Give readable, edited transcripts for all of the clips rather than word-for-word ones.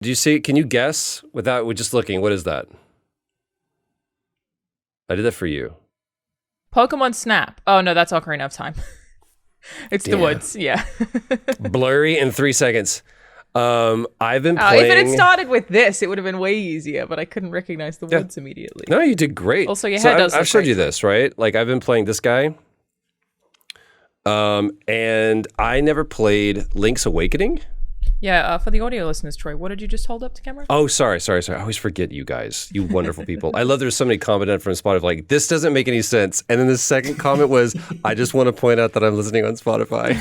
Do you see? Can you guess with just looking? What is that? I did that for you. Pokemon Snap. Oh no, that's Ocarina of Time. It's the woods. Yeah. Blurry in 3 seconds. I've been playing. If it had started with this, it would have been way easier, but I couldn't recognize the woods immediately. No, you did great. Also, your hair does. I've showed you this, right? Like I've been playing this guy. And I never played Link's Awakening. Yeah, for the audio listeners, Troy, what did you just hold up to camera? Oh, sorry. I always forget you guys, you wonderful people. I love there's so many comments from Spotify like, this doesn't make any sense. And then the second comment was, I just want to point out that I'm listening on Spotify.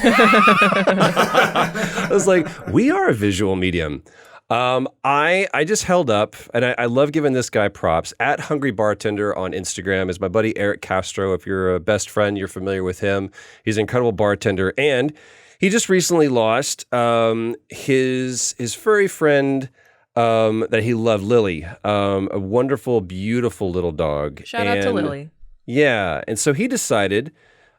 I was like, we are a visual medium. I just held up, and I love giving this guy props. At Hungry Bartender on Instagram is my buddy Eric Castro. If you're a best friend, you're familiar with him. He's an incredible bartender, and he just recently lost his furry friend that he loved, Lily, a wonderful, beautiful little dog. Shout out to Lily. Yeah, and so he decided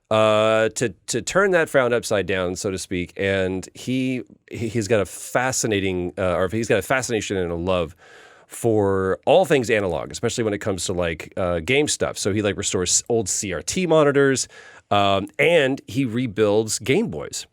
to turn that frown upside down, so to speak, and he's got a fascination and a love for all things analog, especially when it comes to like game stuff. So he like restores old CRT monitors, and he rebuilds Game Boys.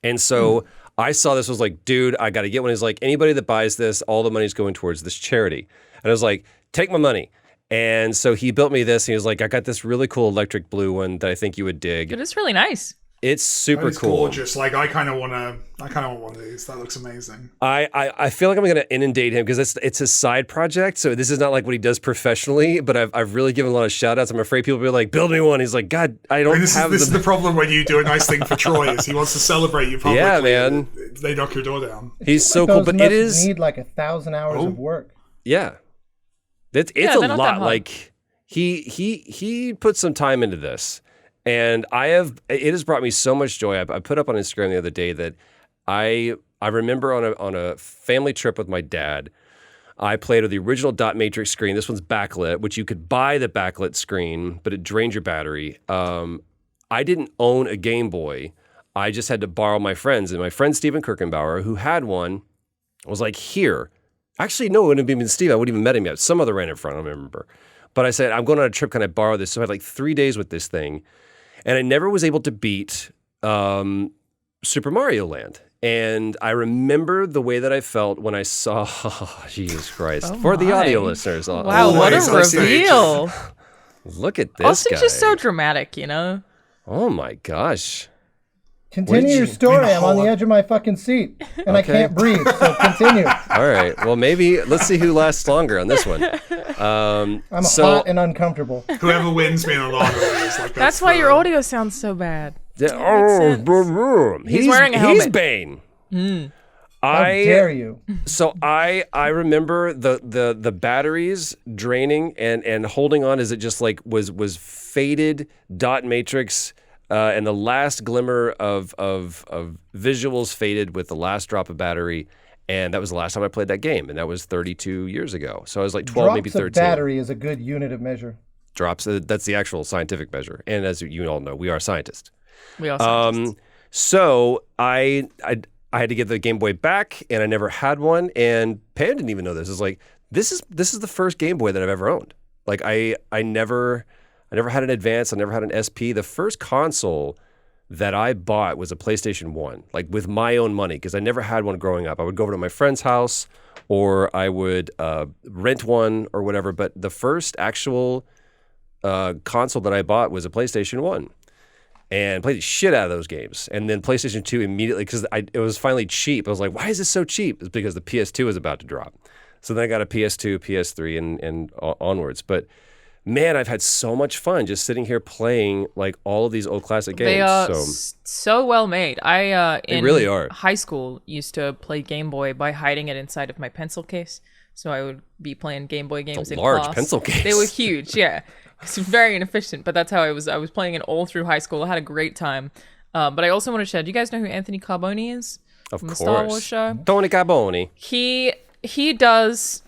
And so I saw this, was like, dude, I got to get one. He's like, anybody that buys this, all the money's going towards this charity. And I was like, take my money. And so he built me this. And he was like, I got this really cool electric blue one that I think you would dig. It is really nice. It's super It's cool. gorgeous. Like I kind of want one of these. That looks amazing. I feel like I'm going to inundate him because it's his side project. So this is not like what he does professionally, but I've really given a lot of shout outs. I'm afraid people will be like, build me one. He's like, God, I don't have this is the problem when you do a nice thing for Troy is he wants to celebrate you publicly. Yeah, man. They knock your door down. He's so cool, but it is need like 1,000 hours of work. Yeah. It's a lot. Like he put some time into this. And it has brought me so much joy. I put up on Instagram the other day that I remember on a family trip with my dad, I played with the original dot matrix screen. This one's backlit, which you could buy the backlit screen, but it drained your battery. I didn't own a Game Boy. I just had to borrow my friends. And my friend Steven Kirkenbauer, who had one, was like, here. Actually, no, it wouldn't have been Steve. I wouldn't even met him yet. Some other random friend, I don't remember. But I said, I'm going on a trip. Can I borrow this? So I had like 3 days with this thing. And I never was able to beat Super Mario Land. And I remember the way that I felt when I saw, Jesus Christ, for the audio listeners. Wow, what a reveal. Look at this Austin's guy. just so dramatic, you know? Oh my gosh. Continue your story. I'm on the edge of my fucking seat, and I can't breathe, so continue. All right. Well, maybe let's see who lasts longer on this one. I'm hot and uncomfortable. Whoever wins me in a lot of ways. Like That's why your audio sounds so bad. He's wearing a helmet. He's Bane. How dare you? So I remember the batteries draining and holding on as it just like was faded dot matrix. And the last glimmer of visuals faded with the last drop of battery, and that was the last time I played that game, and that was 32 years ago. So I was like 12, maybe 13. Drops of battery is a good unit of measure. Drops, that's the actual scientific measure. And as you all know, we are scientists. We are scientists. So I had to get the Game Boy back, and I never had one, and Pam didn't even know this. It's like, this is the first Game Boy that I've ever owned. Like, I never had an Advance. I never had an SP. The first console that I bought was a PlayStation 1, like with my own money, because I never had one growing up. I would go over to my friend's house, or I would rent one or whatever. But the first actual console that I bought was a PlayStation 1. And played the shit out of those games. And then PlayStation 2 immediately, because it was finally cheap. I was like, why is this so cheap? It's because the PS2 was about to drop. So then I got a PS2, PS3, and onwards. But man, I've had so much fun just sitting here playing like all of these old classic games. They are so well made. I they really are. High school used to play Game Boy by hiding it inside of my pencil case. So I would be playing Game Boy games in large class. Pencil case. They were huge, yeah. It's very inefficient, but that's how I was playing it all through high school. I had a great time. But I also want to share, do you guys know who Anthony Carboni is? Of from course. the Star Wars show? Tony Carboni. He does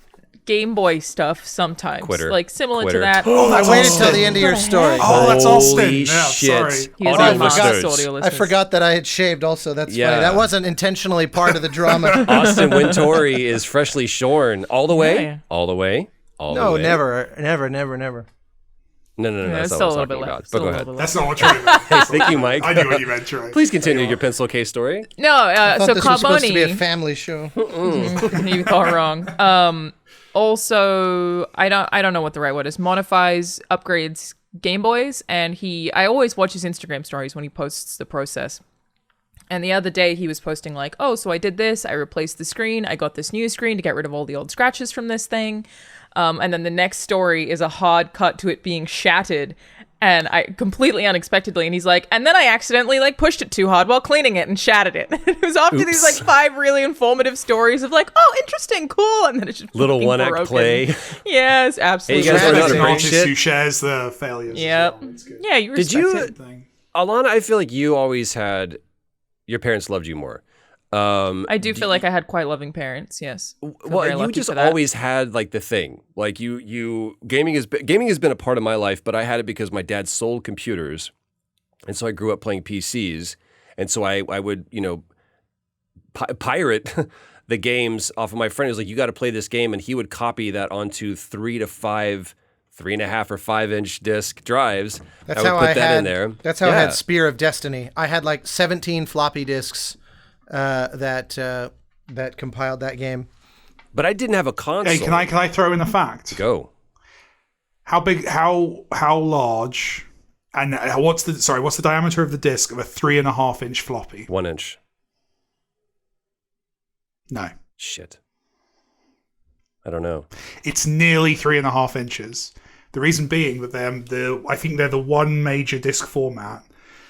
Game Boy stuff sometimes. Quitter. Like similar Quitter. to that. that's I waited Austin. till the end of your story. Oh, that's Austin. Holy Yeah, shit. sorry. He was Audio on Mars, listeners. audio I listeners. forgot that I had shaved also. That's Yeah. funny. That wasn't intentionally part of the drama. Austin Wintory is freshly shorn. All the way? Yeah. All the way? All the No, way? never. No, Yeah, that's it's not still a what little I'm bit talking left. about. Still But go a ahead. little bit That's left. not what Troy meant. Thank you, Mike. I knew what you meant, Troy. Please continue your pencil case story. No, I thought so this was supposed to be a Carboni. family show. You thought wrong. Also, I don't know what the right word is. Modifies, upgrades Game Boys, and I always watch his Instagram stories when he posts the process. And the other day he was posting like, oh, so I did this, I replaced the screen, I got this new screen to get rid of all the old scratches from this thing. And then the next story is a hard cut to it being shattered. And I completely unexpectedly, and he's like, and then I accidentally like pushed it too hard while cleaning it and shattered it. It was after these like 5 really informative stories of like, oh, interesting, cool, and then it's just Little fucking one-act broken. play. Yes, absolutely. Hey, you guys Respect know how to an break artist shit? who shares the failures. as Yep. well. It's good. Yeah, you respect Did you, it. Thing. Alanah, I feel like you always had, your parents loved you more. I do feel like I had quite loving parents. Yes. Feel very Well, you lucky just for that. always had like the thing. Like gaming has been a part of my life, but I had it because my dad sold computers, and so I grew up playing PCs, and so I would pirate the games off of my friend. He was like, "You got to play this game," and he would copy that onto 3.5 or 5 inch disc drives. That's I would how put I that had. in there. That's how I Yeah. had Spear of Destiny. I had like 17 floppy disks that compiled that game. But I didn't have a console. Hey, can I throw in a fact? Go. How big? How large? And what's the diameter of the disc of a 3.5-inch floppy? 1 inch. No, Shit. I don't know. it's nearly 3.5 inches. The reason being that I think they're the one major disc format.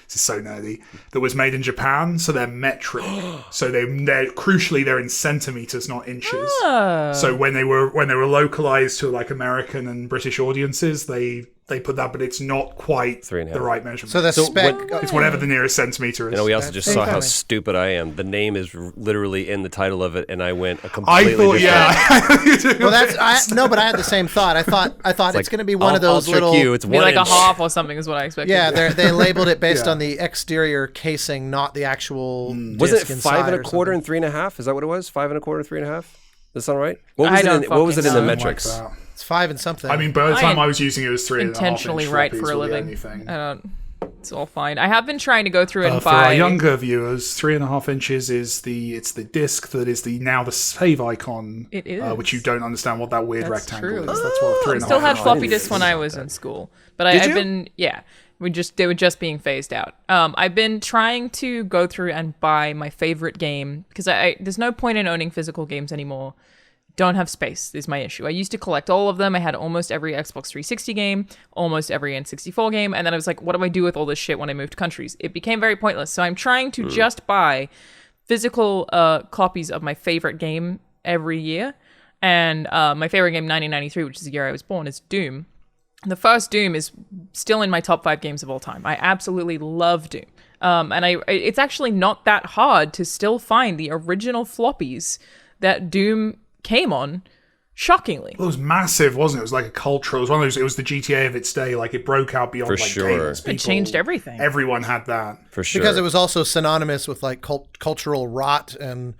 This is so nerdy. That was made in Japan, so they're metric. So they're crucially they're in centimeters, not inches. Oh. So when they were localized to like American and British audiences, they put that, but it's not quite 3.5. the right measurement. So the spec. it's whatever the nearest centimeter is. You know, we also That's just pretty saw how funny. stupid I am. The name is literally in the title of it, and I went a I completely thought, different. yeah. Well, but I had the same thought. I thought it's going to be one of those I'll trick little. you. It's Be 1 like inch. a half or something is what I expected. Yeah, they labeled it based Yeah. on the exterior casing, not the actual. Was it disc inside 5 or 1/4 something. and 3.5? Is that what it was? 5 1/4, 3.5? Does that sound right? What I was it? don't What was it in the fucking know. metrics? It's 5 and something. I mean, by the I time I was using it, it was 3.5 intentionally inch right floppies for a were the living. only thing. I don't. It's all fine. I have been trying to go through it and For our buy. younger viewers, 3.5 inches is the disc that is now the save icon. It is. Which you don't understand what that weird That's rectangle true. is. That's what 3.5. Still had inch floppy is. disks when I was in school, but Did I've you? been they were just being phased out. I've been trying to go through and buy my favorite game because there's no point in owning physical games anymore. Don't have space is my issue. I used to collect all of them. I had almost every Xbox 360 game, almost every N64 game, and then I was like, what do I do with all this shit when I moved countries? It became very pointless. So I'm trying to just buy physical copies of my favorite game every year. And my favorite game, 1993, which is the year I was born, is Doom. The first Doom is still in my top 5 games of all time. I absolutely love Doom. And it's actually not that hard to still find the original floppies that Doom came on, shockingly. Well, it was massive, wasn't it? It was like a cultural. It was one of those. It was the GTA of its day. Like it broke out beyond For like sure. gamers. It changed everything. Everyone had that. For sure. because it was also synonymous with like cultural rot and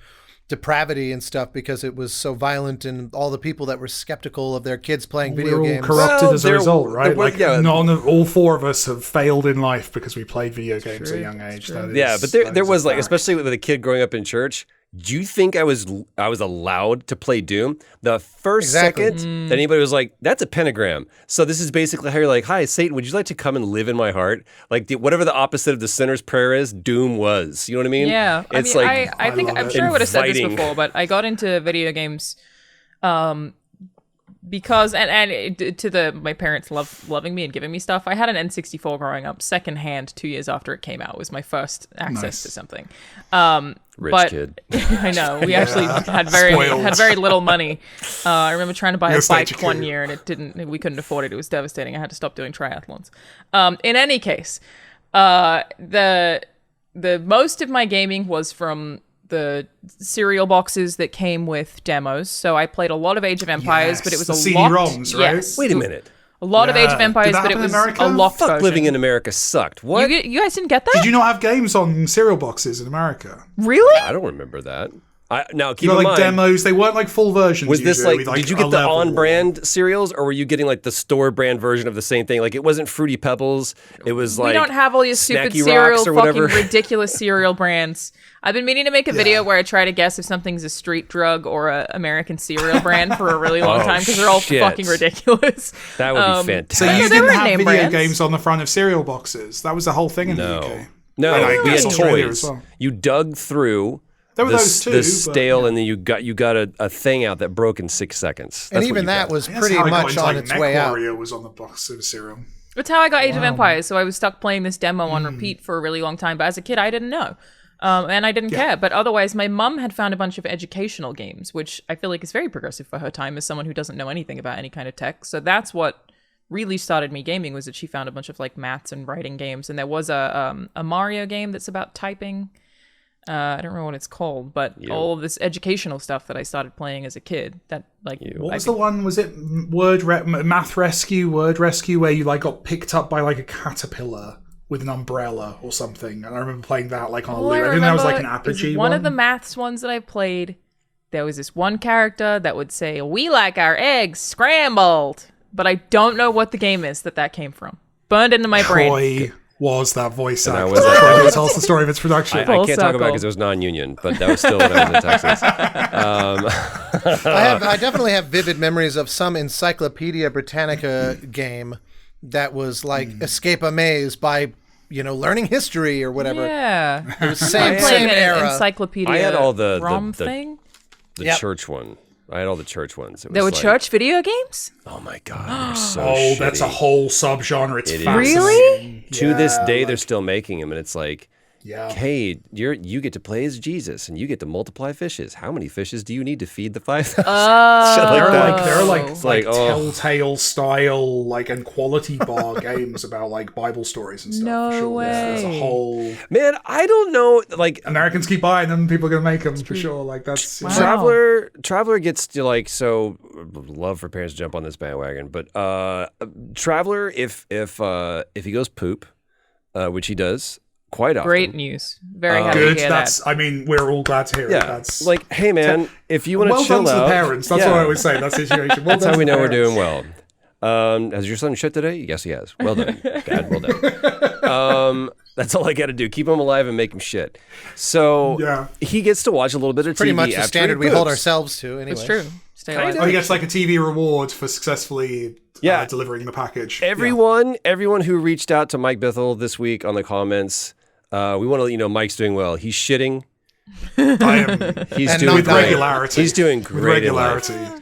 depravity and stuff because it was so violent and all the people that were skeptical of their kids playing video We're all games. corrupted Well, as a there- result, right? there was- Like yeah. all 4 of us have failed in life because we played video games at a young age. That is, Yeah, but that there is was a like, fact. especially with a kid growing up in church. Do you think I was allowed to play Doom? The first Exactly. second that anybody was like, "That's a pentagram." So this is basically how you're like, "Hi, Satan, would you like to come and live in my heart?" Like whatever the opposite of the sinner's prayer is, Doom was. You know what I mean? Yeah, It's I mean, like I think love I'm it. sure I would have said this Inviting. before, but I got into video games, because my parents loving me and giving me stuff. I had an N64 growing up, secondhand, 2 years after it came out. It was my first access Nice. to something. rich but kid. I know we actually had very little money. I remember trying to buy a Yes, bike thank you. one year and we couldn't afford it. It was devastating. I had to stop doing triathlons. In any case, the most of my gaming was from the cereal boxes that came with demos. So I played a lot of Age of Empires, Yes, but it was the a CD-ROMs, right? Yes, Wait a minute. a lot of Age of Yeah. Empires, Did that but it happen in was America? a locked Fuck, version. living in America sucked. What? You guys didn't get that? Did you not have games on cereal boxes in America? Really? I don't remember that. Now, keep You got in like mind, demos. They weren't like full versions. was this usually, like, with, did you a get the level. on-brand cereals, or were you getting like the store-brand version of the same thing? Like, it wasn't Fruity Pebbles. It was like, We don't have all your stupid Snacky cereal, Rocks or fucking whatever. ridiculous cereal brands. I've been meaning to make a video where I try to guess if something's a street drug or a American cereal brand for a really long Oh, time because they're all shit. fucking ridiculous. That would be fantastic. So Yeah, you they didn't were have name video brands. games on the front of cereal boxes. That was the whole thing in the UK. No, And I we had guess Australia toys. as well. You dug through There were the, those too, the but, stale, yeah. and then you got a thing out that broke in 6 seconds. And That's what even you that got. was That's pretty how I got much into, on like, its way out. MechWarrior was on the box of cereal. That's how I got Age of Empires. So I was stuck playing this demo on repeat for a really long time. But as a kid, I didn't know. And I didn't care. But otherwise, my mum had found a bunch of educational games, which I feel like is very progressive for her time as someone who doesn't know anything about any kind of tech. So that's what really started me gaming, was that she found a bunch of like maths and writing games. And there was a Mario game that's about typing. I don't remember what it's called, but all of this educational stuff that I started playing as a kid. That like What was the one? Was it Math Rescue, Word Rescue, where you like got picked up by like a caterpillar with an umbrella or something? And I remember playing that like on a All loop. I I think that was like an remember is Apogee one one. of the maths ones that I played. There was this one character that would say, "We like our eggs scrambled," but I don't know what the game is that came from. Burned into my brain. Troy was that voice And I actor. was- Troy tells the story of its production. I Full can't talk about it circle. because it was non-union, but that was still when I was in Texas. I definitely have vivid memories of some Encyclopedia Britannica game that was like Escape a Maze by, learning history or whatever. Yeah. It was I'm same playing an era. encyclopedia I had all the ROM thing. The Yep. church one. I had all the church ones. It There were was like, church video games? Oh my god, they're so Oh, that's a shitty. whole subgenre. It's It is. fascinating. Really? To this Yeah, day, they're still making them, and it's like, Yeah. hey, you get to play as Jesus, and you get to multiply fishes. How many fishes do you need to feed the 5,000? They're like It's like, oh. Telltale style, like, and quality bar games about like Bible stories and stuff. No for sure. way. There's a whole Man, I don't know. Like, Americans keep buying them. People are gonna make them for sure. Like that's Wow. Traveler gets to like, so love for parents to jump on this bandwagon, but Traveler, if he goes poop, which he does quite often. Great news. Very happy good. to hear That's. that. I mean, we're all glad to hear it. Yeah, That's like, hey man, if you want to well chill done to out, the parents. That's yeah. what I always say. in That situation. Well That's done how we to know the we're parents. doing well. Has your son shit today? Yes, he has. Well done, Dad. Well done. That's all I got to do. Keep him alive and make him shit. So Yeah. he gets to watch a little bit of Pretty TV much the after standard he we hold poops. ourselves to anyway. It's true. Stay Kinda. alive. Oh, he gets like a TV reward for successfully Yeah. delivering the package. Everyone who reached out to Mike Bithell this week on the comments, we want to let you know Mike's doing well. He's shitting. Yeah. I am He's And doing not great. regularity. He's doing with great in life. regularity.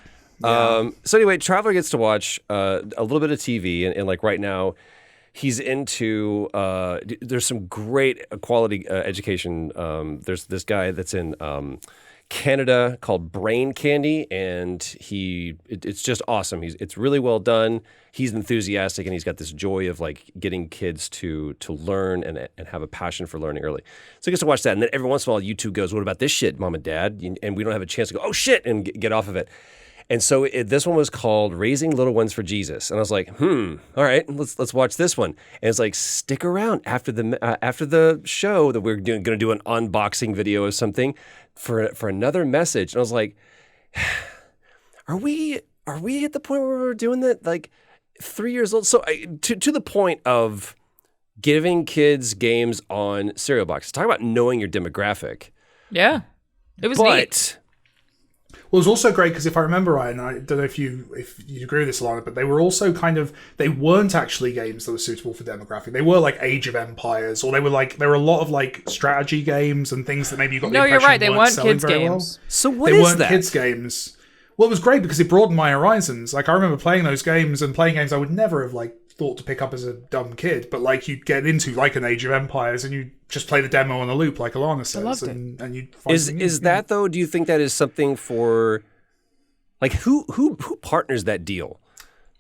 So anyway, Traveler gets to watch a little bit of TV, and like right now, he's into. There's some great quality education. There's this guy that's in Canada called Brain Candy, and it's just awesome. It's really well done. He's enthusiastic, and he's got this joy of like getting kids to learn and have a passion for learning early. So he gets to watch that, and then every once in a while, YouTube goes, "What about this shit, Mom and Dad?" And we don't have a chance to go, "Oh shit," and get off of it. And so this one was called Raising Little Ones for Jesus. And I was like, all right, let's watch this one. And it's like, stick around after the show that we're going to do an unboxing video of something for another message. And I was like, are we at the point where we're doing that? Like 3 years old? So to the point of giving kids games on cereal boxes. Talk about knowing your demographic. Yeah. It was neat. Well, it was also great because if I remember right, and I don't know if you agree with this, Alanah, but they were also they weren't actually games that were suitable for demographic. They were like Age of Empires, or there were a lot of like strategy games and things that maybe you got. No, the you're impression right. They weren't selling kids' very games. Well. So what They is weren't that? kids' games. Well, it was great because it broadened my horizons. Like I remember playing those games and playing games I would never have like thought to pick up as a dumb kid, but like you'd get into like an Age of Empires and you just play the demo on a loop, like Alanah says, loved it. and you'd find Is that though? Do you think that is something for, like, who partners that deal?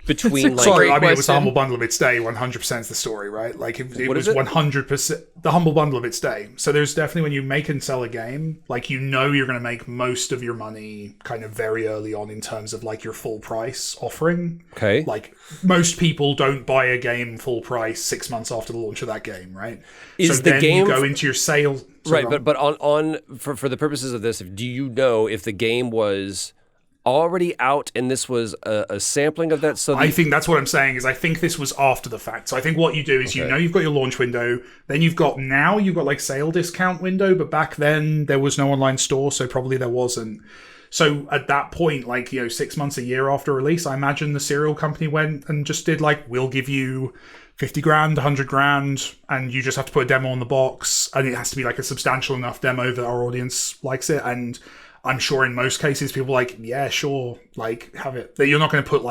between like. Sorry, I mean, it was question. the Humble Bundle of its day. 100% is the story, right? Like it What was is it? 100% the Humble Bundle of its day. So there's definitely when you make and sell a game, like you know you're going to make most of your money kind of very early on in terms of like your full price offering. Okay. Like most people don't buy a game full price 6 months after the launch of that game, right? Is so the then game you go into your sales. Right, but for the purposes of this, do you know if the game was already out and this was a sampling of that? So I think that's what I'm saying is I think this was after the fact. So I think what you do is you know you've got your launch window, then you've got like sale discount window, but back then there was no online store, so probably there wasn't. So at that point, like, 6 months, a year after release, I imagine the cereal company went and just did like, we'll give you 50 grand, 100 grand, and you just have to put a demo on the box, and it has to be like a substantial enough demo that our audience likes it. And I'm sure in most cases people are like, yeah, sure, like have it. You're not going to put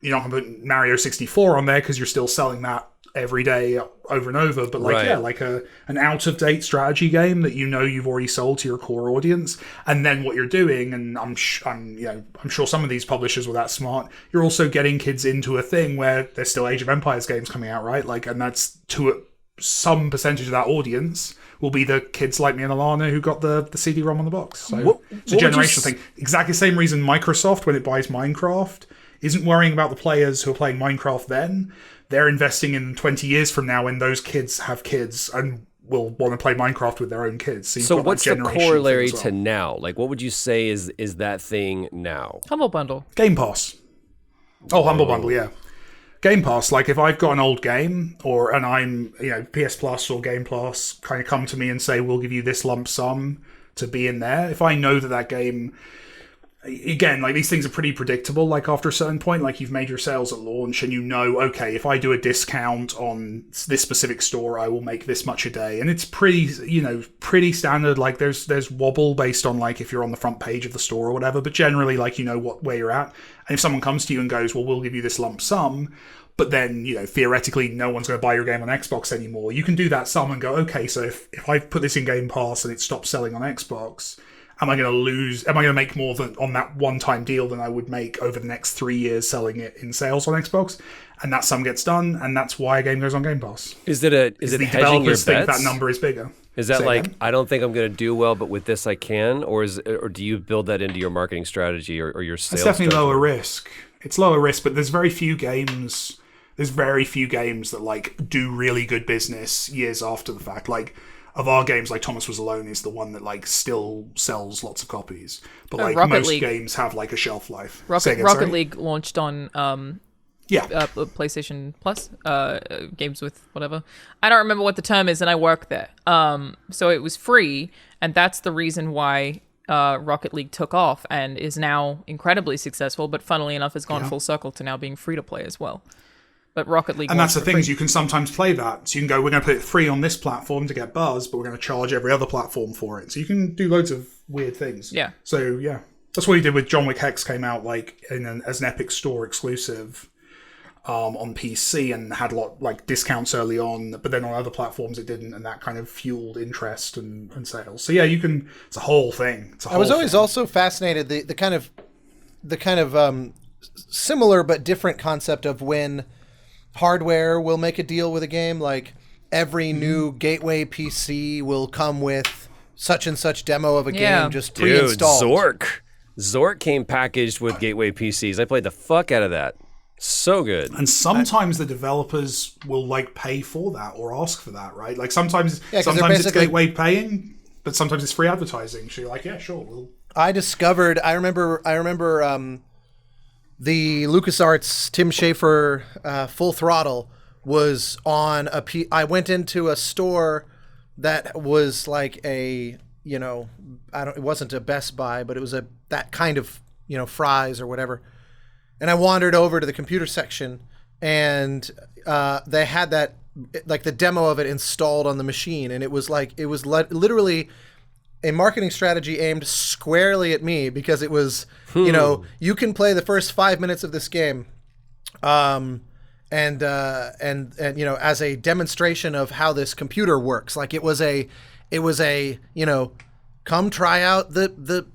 Mario 64 on there because you're still selling that every day over and over, but like Right. like an out of date strategy game that you've already sold to your core audience. And then what you're doing, and I'm sure some of these publishers were that smart, you're also getting kids into a thing where there's still Age of Empires games coming out, right? Like, and that's to some percentage of that audience will be the kids like me and Alanah who got the CD-ROM on the box. So it's a generational thing. Exactly the same reason Microsoft, when it buys Minecraft, isn't worrying about the players who are playing Minecraft then. They're investing in 20 years from now when those kids have kids and will want to play Minecraft with their own kids. So got what's that the generational corollary thing as to well. now? Like, what would you say is that thing now? Humble Bundle. Game Pass. Oh, Humble Bundle, yeah. Game Pass, like if I've got an old game and I'm, PS Plus or Game Plus kind of come to me and say, we'll give you this lump sum to be in there. If I know that game, again, like these things are pretty predictable, like after a certain point, like you've made your sales at launch and okay, if I do a discount on this specific store, I will make this much a day. And it's pretty standard. Like there's wobble based on like if you're on the front page of the store or whatever, but generally like where you're at. And if someone comes to you and goes, well, we'll give you this lump sum, but then, theoretically no one's going to buy your game on Xbox anymore, you can do that sum and go, okay, so if I put this in Game Pass and it stops selling on Xbox, am I going to make more than on that one-time deal than I would make over the next 3 years selling it in sales on Xbox? And that sum gets done, and that's why a game goes on Game Pass. Is it the hedging your developers think bets? that number is bigger? Is that Say like, again? I don't think I'm going to do well, but with this I can? Or do you build that into your marketing strategy or your sales It's definitely strategy? lower risk. It's lower risk, but there's very few games that like do really good business years after the fact. Like of our games, like Thomas Was Alone is the one that like still sells lots of copies, but like Rocket most League. games have like a shelf life. Rocket League launched on Yeah. PlayStation Plus, games with whatever. I don't remember what the term is, and I work there. So it was free, and that's the reason why Rocket League took off and is now incredibly successful. But funnily enough, has gone full circle to now being free to play as well. But Rocket League, And that's the for thing free. is you can sometimes play that. So you can go, we're going to put it free on this platform to get buzz, but we're going to charge every other platform for it. So you can do loads of weird things. Yeah. So yeah, that's what he did with John Wick Hex. Came out like as an Epic Store exclusive on PC and had discounts early on, but then on other platforms it didn't, and that kind of fueled interest and sales. So yeah, you can. It's a whole thing. I was always also fascinated the kind of similar but different concept of when hardware will make a deal with a game. Like every new gateway PC will come with such and such demo of a game just pre-installed. Zork came packaged with gateway PCs. I played the fuck out of that. So good. And sometimes the developers will pay for that or ask for that, right? Like sometimes it's gateway paying, but sometimes it's free advertising. So you're like, yeah, sure. I remember the LucasArts Tim Schafer Full Throttle was on I went into a store that was like it wasn't a Best Buy, but it was that kind of, Fry's or whatever. And I wandered over to the computer section, and they had that, like the demo of it installed on the machine, and it was literally a marketing strategy aimed squarely at me, because it was, you can play the first 5 minutes of this game, and as a demonstration of how this computer works. Like it was a come try out the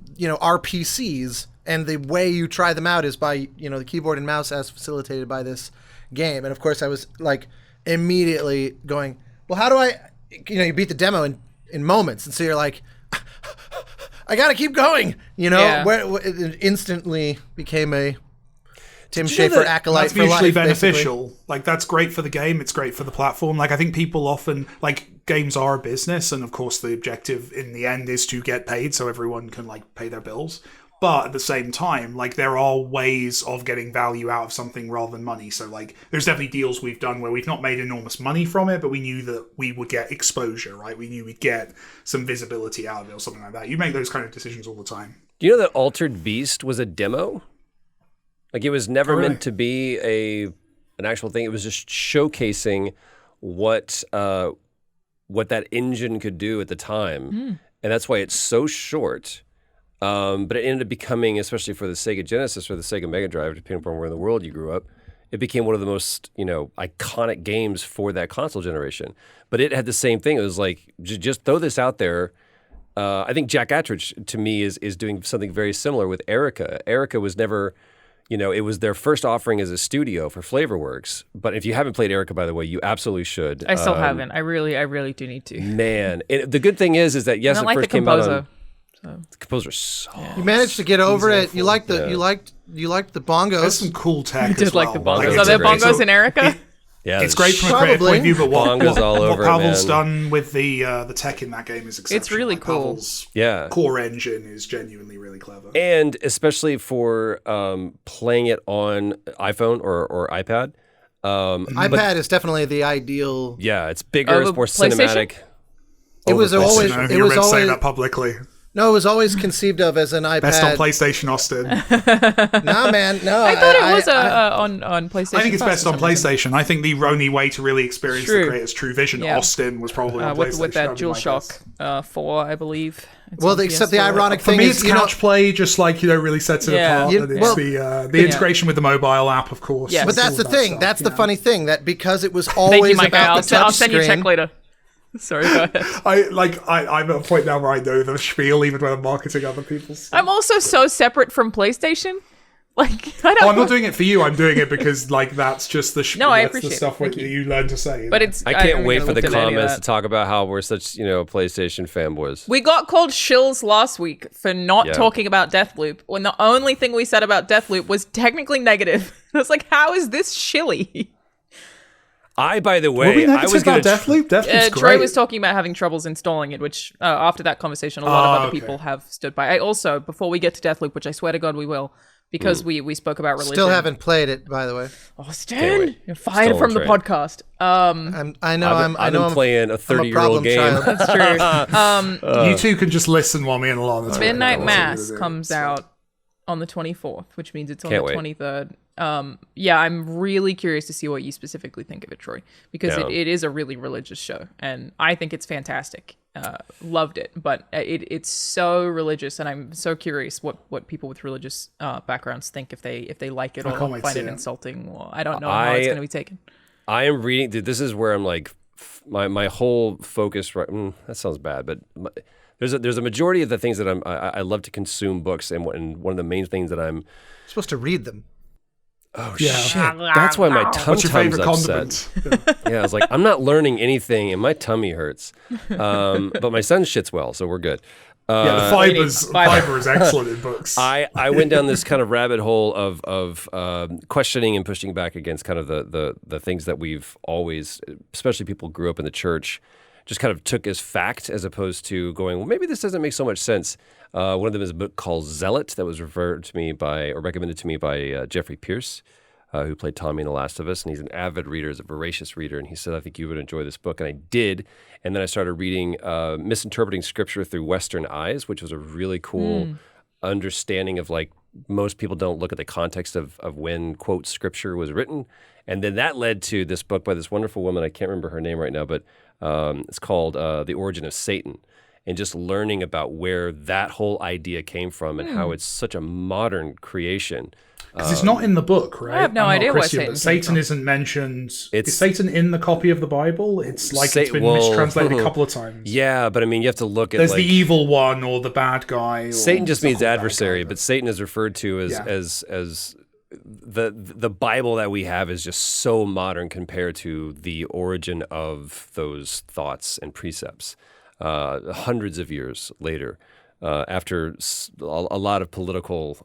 our PCs And the way you try them out is by, the keyboard and mouse as facilitated by this game. And of course I was like immediately going, well, how do I, you beat the demo in moments. And so you're like, I got to keep going, where it instantly became a Tim Schafer acolyte for life. That's mutually beneficial. Basically. Like, that's great for the game. It's great for the platform. Like, I think people often, like, games are a business. And of course, the objective in the end is to get paid so everyone can, like, pay their bills. But at the same time, like, there are ways of getting value out of something rather than money. So, like, there's definitely deals we've done where we've not made enormous money from it, but we knew that we would get exposure, right? We knew we'd get some visibility out of it or something like that. You make those kind of decisions all the time. Do you know that Altered Beast was a demo? Like, it was never meant to be an actual thing. It was just showcasing what that engine could do at the time. And that's why it's so short. But it ended up becoming, especially for the Sega Genesis or the Sega Mega Drive, depending upon where in the world you grew up, it became one of the most, iconic games for that console generation. But it had the same thing. It was like, just throw this out there. I think Jack Attridge, to me, is doing something very similar with Erica. Erica was never, it was their first offering as a studio for Flavorworks. But if you haven't played Erica, by the way, you absolutely should. I still haven't. I really do need to. Man. The good thing is that, yes, it first came out on... The composer's so you managed to get over it. You liked the you liked the bongos. There's some cool tech. I did as well. like the bongos. Are there bongos in Erica? Yeah, it's great from a creative point of view, but what Pavel's it, done with the tech in that game is exceptional. It's really cool. Pavel's core engine is genuinely really clever, and especially for playing it on iPhone or iPad. iPad is definitely the ideal. Yeah, it's bigger, it's more cinematic. It was always. It was always saying that publicly. No, it was always conceived of as an iPad. Best on PlayStation, Austin. Nah, man, no. I thought it was on PlayStation. I think it's best on PlayStation. I think the only way to really experience the creator's true vision, Austin, was probably on PlayStation. With that DualShock 4, I believe. Well, except the ironic thing is, it's couch play, just like, really sets it apart. And it's the integration with the mobile app, of course. Yes. But that's the thing. That's the funny thing, that because it was always about the touch screen. I'll send you a check later. Sorry, go ahead. I'm at a point now where I know the spiel even when I'm marketing other people's stuff. I'm also so separate from PlayStation. Like, I'm not doing it for you. I'm doing it because, like, that's just the spiel. No, I that's appreciate the stuff that you learn to say. But it's. I can't wait for the comments to talk about how we're such, PlayStation fanboys. We got called shills last week for not talking about Deathloop when the only thing we said about Deathloop was technically negative. I was like, how is this shilly? By the way, I was going to Deathloop. Deathloop's great. Troy was talking about having troubles installing it, which after that conversation, a lot of other people have stood by. I also, before we get to Deathloop, which I swear to God we will, because we spoke about religion. Still haven't played it, by the way. Austin, you're fired from the podcast. I know. I'm playing a 30-year-old game. That's true. You two can just listen while me and Alanah. Midnight Mass comes out on the 24th, which means it's on the 23rd. I'm really curious to see what you specifically think of it, Troy, because it is a really religious show, and I think it's fantastic. Loved it, but it's so religious, and I'm so curious what people with religious backgrounds think, if they like it or find it insulting. Well, I don't know how it's going to be taken. I am reading. Dude, this is where I'm like, my whole focus. Right, that sounds bad, but. There's a majority of the things that I love to consume books, and one of the main things that I'm supposed to read them. Oh shit! That's why my tum's upset. I was like, I'm not learning anything, and my tummy hurts. But my son shits well, so we're good. The fiber is excellent in books. I went down this kind of rabbit hole of questioning and pushing back against kind of the things that we've always, especially people who grew up in the church, just kind of took as fact, as opposed to going, well, maybe this doesn't make so much sense. One of them is a book called Zealot that was recommended to me by Jeffrey Pearce, who played Tommy in The Last of Us, and he's an avid reader, he's a voracious reader, and he said, I think you would enjoy this book, and I did. And then I started reading Misinterpreting Scripture Through Western Eyes, which was a really cool understanding of, like, most people don't look at the context of when, quote, scripture was written. And then that led to this book by this wonderful woman, I can't remember her name right now, but it's called The Origin of Satan. and just learning about where that whole idea came from and how it's such a modern creation. Because it's not in the book, right? I have no idea where Satan came Satan from. isn't mentioned. Is Satan in the copy of the Bible? It's like it's been Well, mistranslated a couple of times. Yeah, but I mean, you have to look at There's like, the evil one or the bad guy. Or Satan just means the bad adversary, guy, but Satan is referred to as the Bible that we have is just so modern compared to the origin of those thoughts and precepts. Hundreds of years later, after a lot of political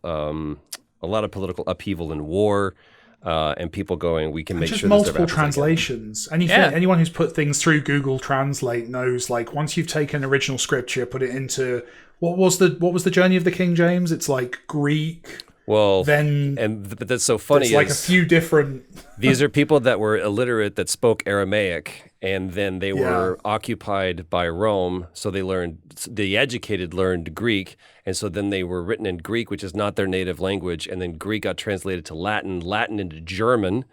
upheaval and war, and people going, we can make just sure multiple translations. Anyone who's put things through Google Translate knows, like, once you've taken original scripture, put it into what was the journey of the King James? It's like Greek. Well, then but that's so funny. It's like a few different. These are people that were illiterate that spoke Aramaic, and then they were occupied by Rome, so the educated learned Greek, and so then they were written in Greek, which is not their native language, and then Greek got translated to Latin, Latin into German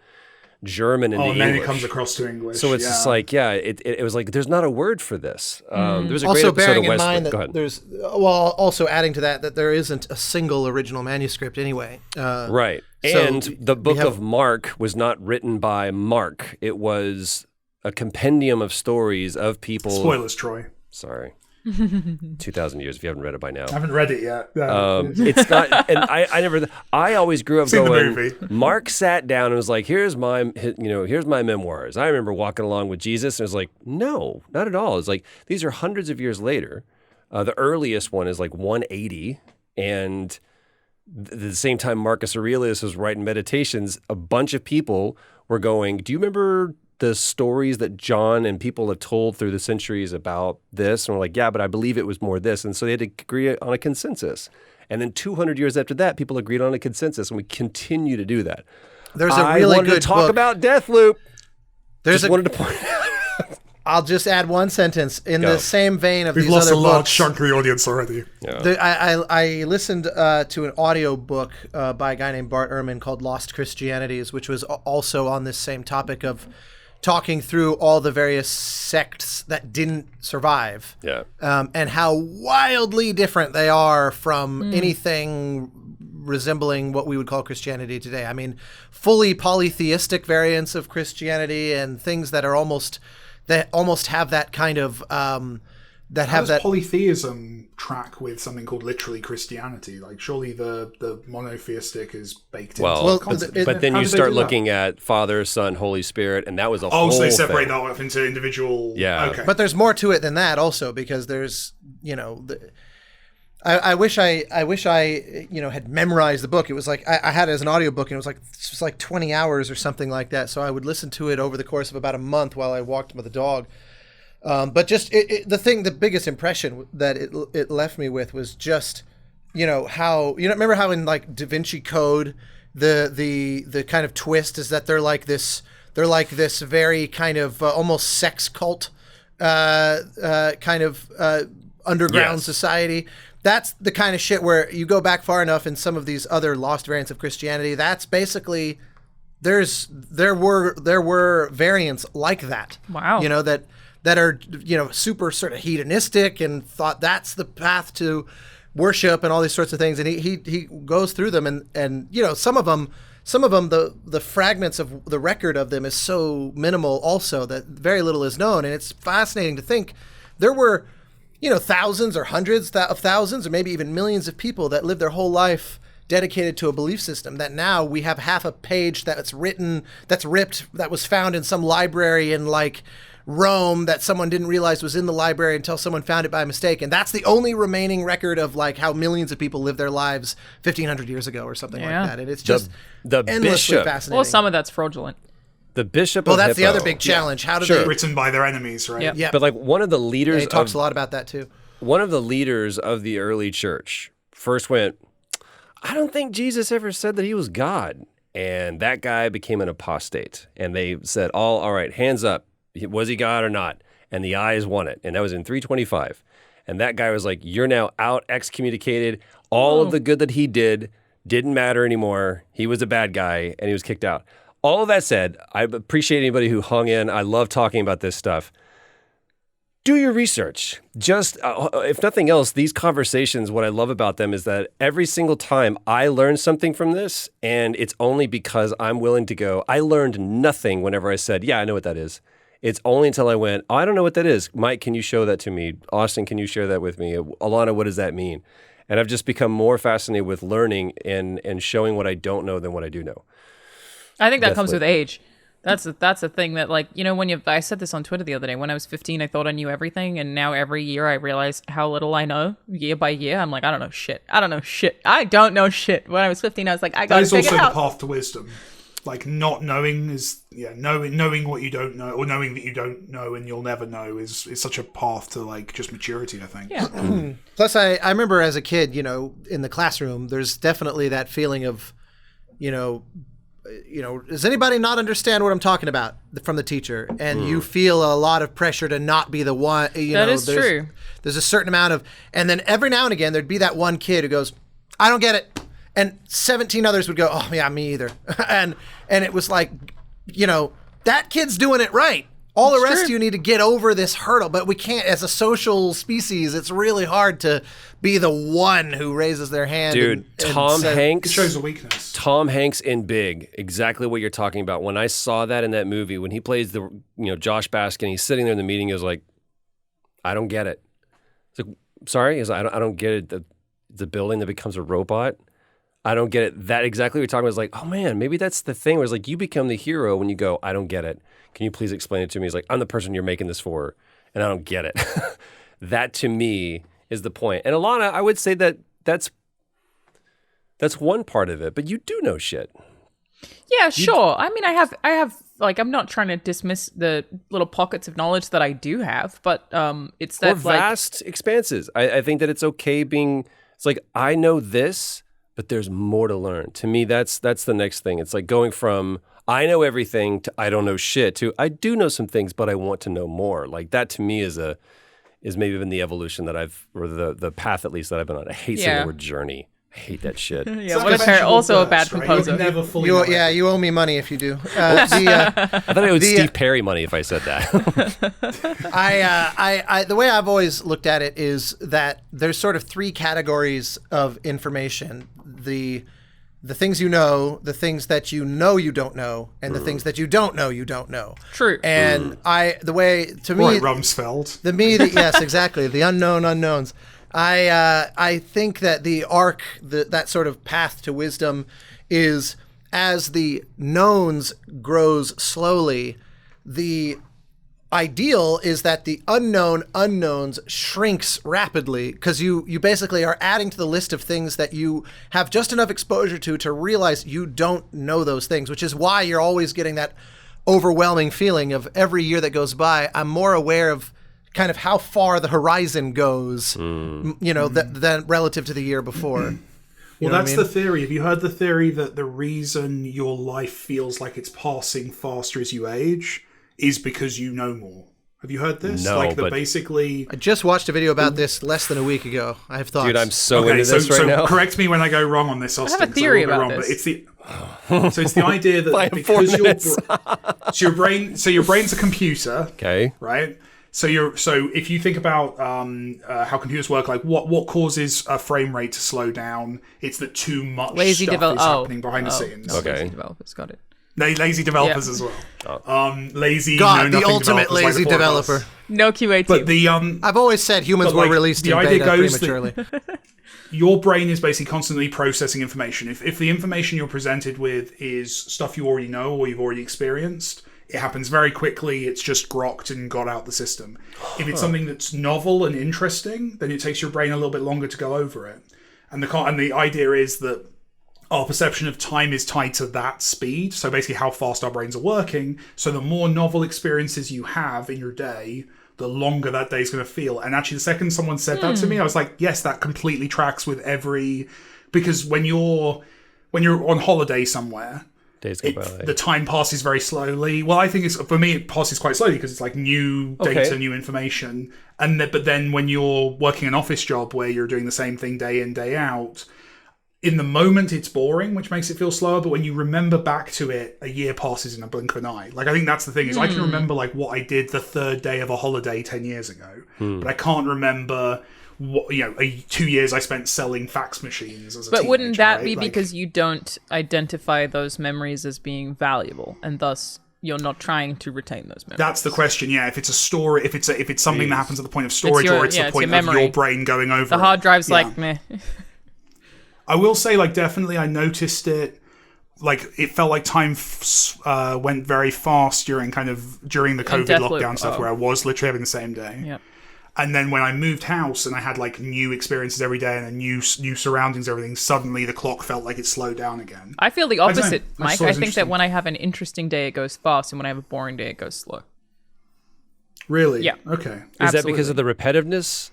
into English. And then it comes across to English. So it's just like, it was like, there's not a word for this. There's a great Also, episode bearing of in Westworld. mind Go that ahead. there's, well, also adding to that there isn't a single original manuscript anyway. Right. So And the book we have- of Mark was not written by Mark. It was a compendium of stories of people. Spoilers, Troy. Sorry. 2,000 years if you haven't read it by now. I haven't read it yet. It's not, and I always grew up Seen the going, movie. Mark sat down and was like, here's my memoirs. I remember walking along with Jesus and it was like, no, not at all. It's like, these are hundreds of years later. The earliest one is like 180. And at the same time Marcus Aurelius was writing Meditations, a bunch of people were going, do you remember the stories that John and people have told through the centuries about this? And we're like, yeah, but I believe it was more this. And so they had to agree on a consensus. And then 200 years after that, people agreed on a consensus, and we continue to do that. There's a really I wanted good to talk book. about Deathloop. There's Wanted to point out. I'll just add one sentence in Go. the same vein of We've these lost other a large books. chunk of the audience already. I listened to an audio book by a guy named Bart Ehrman called Lost Christianities, which was also on this same topic of talking through all the various sects that didn't survive, and how wildly different they are from anything resembling what we would call Christianity today. I mean, fully polytheistic variants of Christianity and things that almost have that kind of How does polytheism track with something called literally Christianity? Like, surely the monotheistic is baked into the concept. But then How you do they start do that? looking at Father, Son, Holy Spirit, and that was a whole so they separate thing. that off into individual. Yeah. Okay. But there's more to it than that also, because there's, I wish I had memorized the book. It was like I had it as an audiobook, and it was like 20 hours or something like that. So I would listen to it over the course of about a month while I walked with the dog. But just the biggest impression that it left me with was just, how, remember how in like Da Vinci Code, the kind of twist is that they're like this very kind of almost sex cult kind of underground society. That's the kind of shit where you go back far enough in some of these other lost variants of Christianity. That's basically there were variants like that. Wow. That are super sort of hedonistic and thought that's the path to worship and all these sorts of things. And he goes through them and some of them the fragments of the record of them is so minimal also that very little is known. And it's fascinating to think there were thousands or hundreds of thousands or maybe even millions of people that lived their whole life dedicated to a belief system that now we have half a page that's ripped, that was found in some library in like Rome that someone didn't realize was in the library until someone found it by mistake. And that's the only remaining record of like how millions of people lived their lives 1,500 years ago or something like that. And it's just the endlessly bishop. fascinating. Well, some of that's fraudulent. The Bishop Well, of that's the Hippo. other big challenge. How do Sure. they... Written by their enemies, right? Yep. Yeah. But like one of the And leaders he talks of a lot about that too. one of the leaders of the early church first went, I don't think Jesus ever said that he was God. And that guy became an apostate. And they said, all right, hands up. Was he God or not? And the eyes won it. And that was in 325. And that guy was like, you're now out, excommunicated. All of the good that he did didn't matter anymore. He was a bad guy and he was kicked out. All of that said, I appreciate anybody who hung in. I love talking about this stuff. do your research. Just, if nothing else, these conversations, what I love about them is that every single time I learn something from this, and it's only because I'm willing to go, I learned nothing whenever I said, yeah, I know what that is. It's only until I went, oh, I don't know what that is. Mike, can you show that to me? Austin, can you share that with me? Alanah, what does that mean? And I've just become more fascinated with learning and showing what I don't know than what I do know. I think that comes with age. That's a thing that, like, you know, I said this on Twitter the other day. When I was 15, I thought I knew everything, and now every year I realize how little I know. Year by year, I'm like, I don't know shit. I don't know shit. When I was 15, I was like, I gotta figure it out. That is also the path to wisdom. Like, not knowing is, knowing what you don't know, or knowing that you don't know and you'll never know is such a path to, like, just maturity, I think. Yeah. Plus, I remember as a kid, you know, in the classroom, there's definitely that feeling of, you know, does anybody not understand what I'm talking about from the teacher? And you feel a lot of pressure to not be the one. That is true. There's a certain amount of, and then every now and again, there'd be that one kid who goes, I don't get it. And 17 others would go, oh, yeah, me either. and it was like, you know, that kid's doing it right. All the rest of you need to get over this hurdle. But we can't, as a social species, it's really hard to be the one who raises their hand. Dude, Tom Hanks. It shows a weakness. Tom Hanks in Big, exactly what you're talking about. When I saw that in that movie, when he plays Josh Baskin, he's sitting there in the meeting, he was like, I don't get it. It's like, sorry? He's like, I don't get it. The building that becomes a robot. I don't get it. That exactly what you're talking about is like, oh man, maybe that's the thing where it's like you become the hero when you go, I don't get it. Can you please explain it to me? He's like, I'm the person you're making this for, and I don't get it. That to me is the point. And Alanah, I would say that's one part of it, but you do know shit. Yeah, sure. I mean, I have like, I'm not trying to dismiss the little pockets of knowledge that I do have, but it's that, or vast expanses. I think that it's okay being. It's like I know this, but there's more to learn. To me, that's the next thing. It's like going from I know everything to I don't know shit to I do know some things, but I want to know more. Like that to me is maybe been the evolution that or the path at least that I've been on. I hate saying the word journey. I hate that shit. Yeah, what a parent. Also a bad composer. Right? Never fully you owe me money if you do. I thought I owed Steve Perry money if I said that. The way I've always looked at it is that there's sort of three categories of information: the things you know, the things that you know you don't know, and the things that you don't know you don't know. True. And the way to me, or Rumsfeld. Yes, exactly, the unknown unknowns. I think that the arc, that sort of path to wisdom, is as the knowns grows slowly, the ideal is that the unknown unknowns shrinks rapidly, because you basically are adding to the list of things that you have just enough exposure to realize you don't know those things, which is why you're always getting that overwhelming feeling of every year that goes by, I'm more aware of kind of how far the horizon goes, than relative to the year before. Well, that's the theory. Have you heard the theory that the reason your life feels like it's passing faster as you age is because you know more? Have you heard this? No, but basically, I just watched a video about this less than a week ago. I have thoughts. Dude, I'm so into this right now. Correct me when I go wrong on this, Austin. I have a theory about this. this. But it's the idea that because your brain's a computer, okay, right? So if you think about how computers work, like what causes a frame rate to slow down, it's that too much stuff is happening behind the scenes. Okay, lazy developers got it. Lazy developers as well. Lazy. God, the ultimate lazy developer. No QA team. But I've always said humans were released in beta prematurely. Your brain is basically constantly processing information. If the information you're presented with is stuff you already know or you've already experienced, it happens very quickly. It's just grokked and got out the system. If it's something that's novel and interesting, then it takes your brain a little bit longer to go over it. And the idea is that our perception of time is tied to that speed. So basically how fast our brains are working. So the more novel experiences you have in your day, the longer that day is going to feel. And actually the second someone said that to me, I was like, yes, that completely tracks with because when you're on holiday somewhere, days go by. The time passes very slowly. Well, I think for me it passes quite slowly because it's like new data, new information. But then when you're working an office job where you're doing the same thing day in, day out, in the moment it's boring, which makes it feel slower, but when you remember back to it, a year passes in a blink of an eye. Like, I think that's the thing, is I can remember like what I did the third day of a holiday 10 years ago, but I can't remember what, 2 years I spent selling fax machines as a But teenager, wouldn't that right? be Like, because you don't identify those memories as being valuable, and thus you're not trying to retain those memories? that's the question. Yeah, if it's a story, if it's something that happens at the point of storage, your- or it's yeah, the it's your point of memory. your brain going over The hard it. drive's Yeah. like, meh. I will say, like, definitely I noticed it. Like, it felt like time went very fast during the COVID Deathloop, lockdown stuff, where I was literally having the same day. Yep. And then when I moved house and I had like new experiences every day and new surroundings, everything, suddenly the clock felt like it slowed down again. I feel the don't know. opposite, I Mike. just thought it I was think that interesting. when I have an interesting day, it goes fast, and when I have a boring day, it goes slow. Really? Yeah. Okay. Is that because of the repetitiveness,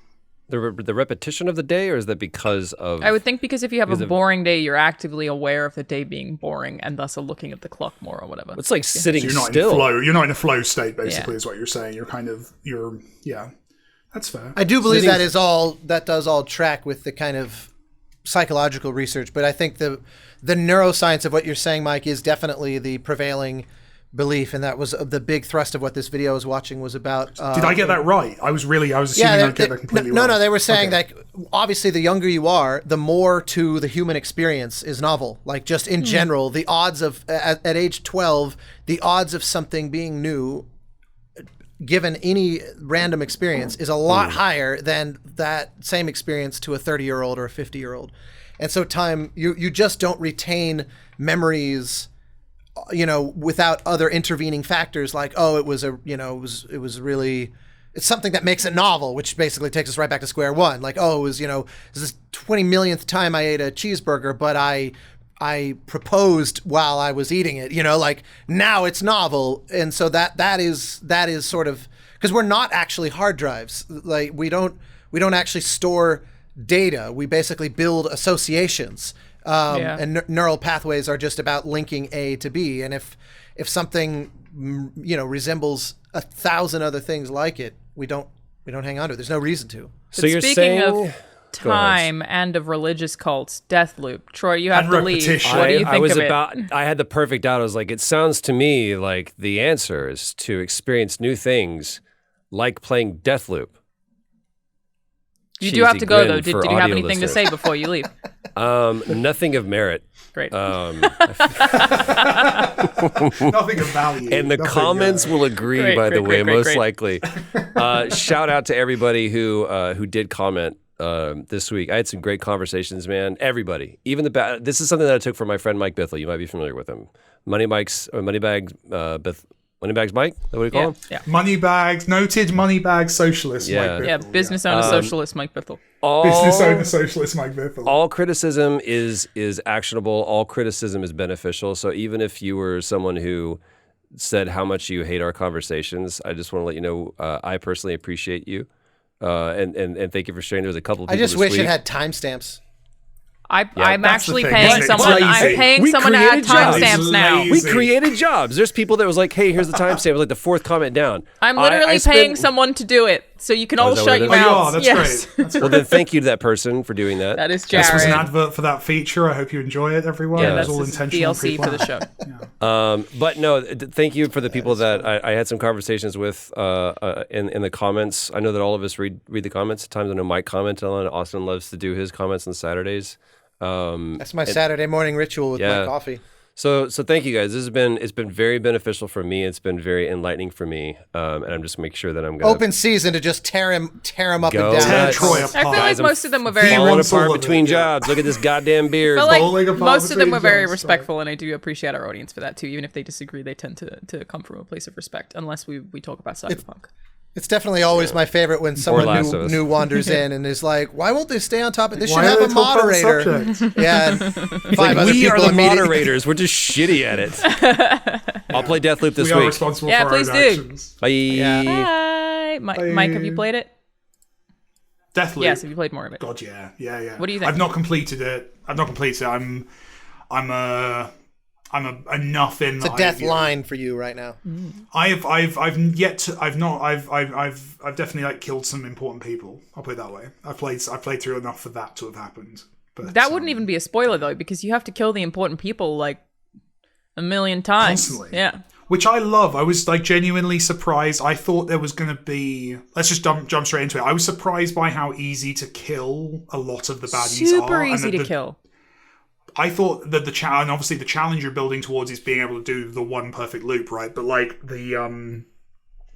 the repetition of the day, or is that because of? I would think because if you have a Because of- boring day, you're actively aware of the day being boring, and thus are looking at the clock more or whatever. It's like sitting So you're not still. in flow. You're not in a flow state, basically, Yeah. is what you're saying. Yeah. That's fair. I do believe that does all track with the kind of psychological research, but I think the neuroscience of what you're saying, Mike, is definitely the prevailing belief, and that was the big thrust of what this video I was watching was about. Did I get that right? I was assuming I'd get that completely no, wrong. no, they were saying Okay. like obviously the younger you are, the more to the human experience is novel. Like just in general, the odds of at age 12, the odds of something being new, given any random experience, is a lot higher than that same experience to a 30-year-old or a 50-year-old. And so time, you just don't retain memories, without other intervening factors like, it was something that makes it novel, which basically takes us right back to square one. Like, it was this 20 millionth time I ate a cheeseburger, but I proposed while I was eating it, like now it's novel. And so that is sort of, because we're not actually hard drives. Like we don't actually store data. We basically build associations. And neural pathways are just about linking A to B. And if something, resembles 1,000 other things like it, we don't hang on to it. There's no reason to. So you're Speaking saying of time and of religious cults, Deathloop. Troy, you have And to leave. repetition. What do you think I was of it? I had the perfect out. I was like, it sounds to me like the answer is to experience new things, like playing Deathloop. You do have Cheesy to go, grin though. Did for you have audio anything to listeners. say before you leave? Nothing of merit. Great. Nothing of value. And the Nothing, comments will agree, Great, by the great, way, great, most great. likely. Shout out to everybody who did comment this week. I had some great conversations, man. Everybody, even the this is something that I took from my friend Mike Bithell. You might be familiar with him. Moneybags Mike. Is that what you call him? Yeah. Moneybags, noted Moneybags socialist. Yeah. Mike Yeah, Bithell, business owner, socialist, Mike Bithell. Business owner socialist Mike Bithell. All criticism is actionable. All criticism is beneficial. So even if you were someone who said how much you hate our conversations, I just want to let you know I personally appreciate you, and thank you for sharing. There was a couple of people I just this wish week. it had timestamps. I'm that's actually the thing, paying isn't it? someone. It's I'm lazy. paying We someone to add created jobs. timestamps now. Lazy. We created jobs. There's people that was like, hey, here's the timestamp. It was like the fourth comment down. I'm I literally spent- paying someone to do it, so you can all is that what shut it your is? Oh, you mouths. are. That's yes. great. That's Well, then thank you to that person for doing that. That is This was an Jared. advert for that feature. I hope you enjoy it, everyone. Yeah, it was that's all This is intentional. DLC for the show. But no, thank you for the people that I had some conversations with in the comments. I know that all of us read the comments. At times I know Mike commented on it. Austin loves to do his comments on Saturdays. That's my Saturday morning ritual with Yeah. my coffee. So thank you guys. It's been very beneficial for me. It's been very enlightening for me. And I'm just making sure that I'm going Open season to just tear him up Go and down. nuts. Troy I apart. feel like Guys, I'm most of them were very. falling runs all apart of it, between yeah. jobs. Look at this goddamn beard. I feel Falling like apart most of them were between very jobs, respectful, and I do appreciate our audience for that too. Even if they disagree, they tend to come from a place of respect, unless we talk about cyberpunk. It's definitely always my favorite when someone Last of Us. new wanders in and is like, "Why won't they stay on top of this? Should Why have do a they talk about the moderator." subject? Yeah, and five other We are people the immediately- moderators. We're just shitty at it. I'll play Deathloop this We are week. responsible Yeah, for please our own do. actions. Bye. Hi, Mike. Have you played it? Deathloop. Yes. Have you played more of it? God, yeah. What do you think? I've not completed it. I'm enough in. It's a death line for you right now. I've definitely like killed some important people. I'll put it that way. I've played through enough for that to have happened. But that wouldn't even be a spoiler though, because you have to kill the important people like a million times. Constantly. Yeah. Which I love. I was like genuinely surprised. I thought there was going to be... Let's just jump straight into it. I was surprised by how easy to kill a lot of the baddies are. Super easy to kill. I thought that and obviously the challenge you're building towards is being able to do the one perfect loop, right? But like the...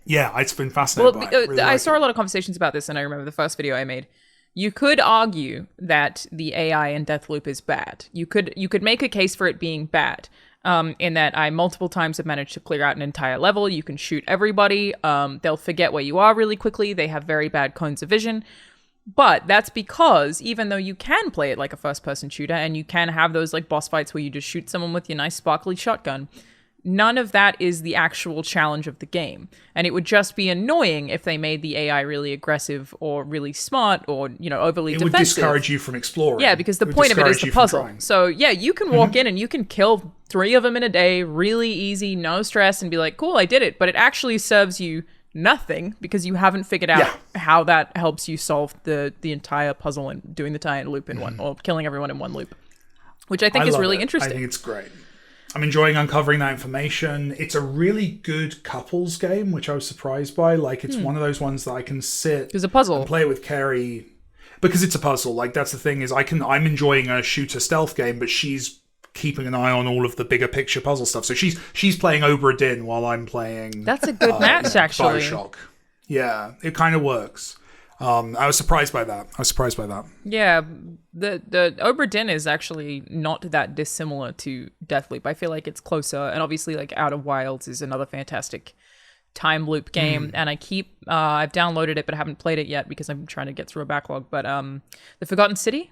Yeah, it's been fascinating. Well, really I saw a lot of conversations about this, and I remember the first video I made. You could argue that the AI in Deathloop is bad. You could make a case for it being bad, in that I multiple times have managed to clear out an entire level. You can shoot everybody. They'll forget where you are really quickly. They have very bad cones of vision. But that's because even though you can play it like a first-person shooter, and you can have those like boss fights where you just shoot someone with your nice sparkly shotgun, none of that is the actual challenge of the game. And it would just be annoying if they made the AI really aggressive or really smart or, overly defensive. It would discourage you from exploring. Yeah, because the point of it is the puzzle. So, yeah, you can walk in and you can kill 3 of them in a day, really easy, no stress, and be like, cool, I did it. But it actually serves you nothing because you haven't figured out how that helps you solve the entire puzzle and doing the tie-in loop in one, or killing everyone in one loop, which I think is really interesting. I think it's great. I'm enjoying uncovering that information. It's a really good couples game, which I was surprised by. Like, it's one of those ones that I can sit It's a puzzle. and play it with Carrie because it's a puzzle. Like, that's the thing is I'm enjoying a shooter stealth game, but she's keeping an eye on all of the bigger picture puzzle stuff. So she's playing Obra Dinn while I'm playing. That's a good match, actually. Bioshock. Yeah, it kind of works. I was surprised by that. Yeah, the Obra Dinn is actually not that dissimilar to Deathloop. I feel like it's closer, and obviously, like Outer Wilds is another fantastic time loop game. And I've downloaded it, but I haven't played it yet because I'm trying to get through a backlog. But the Forgotten City,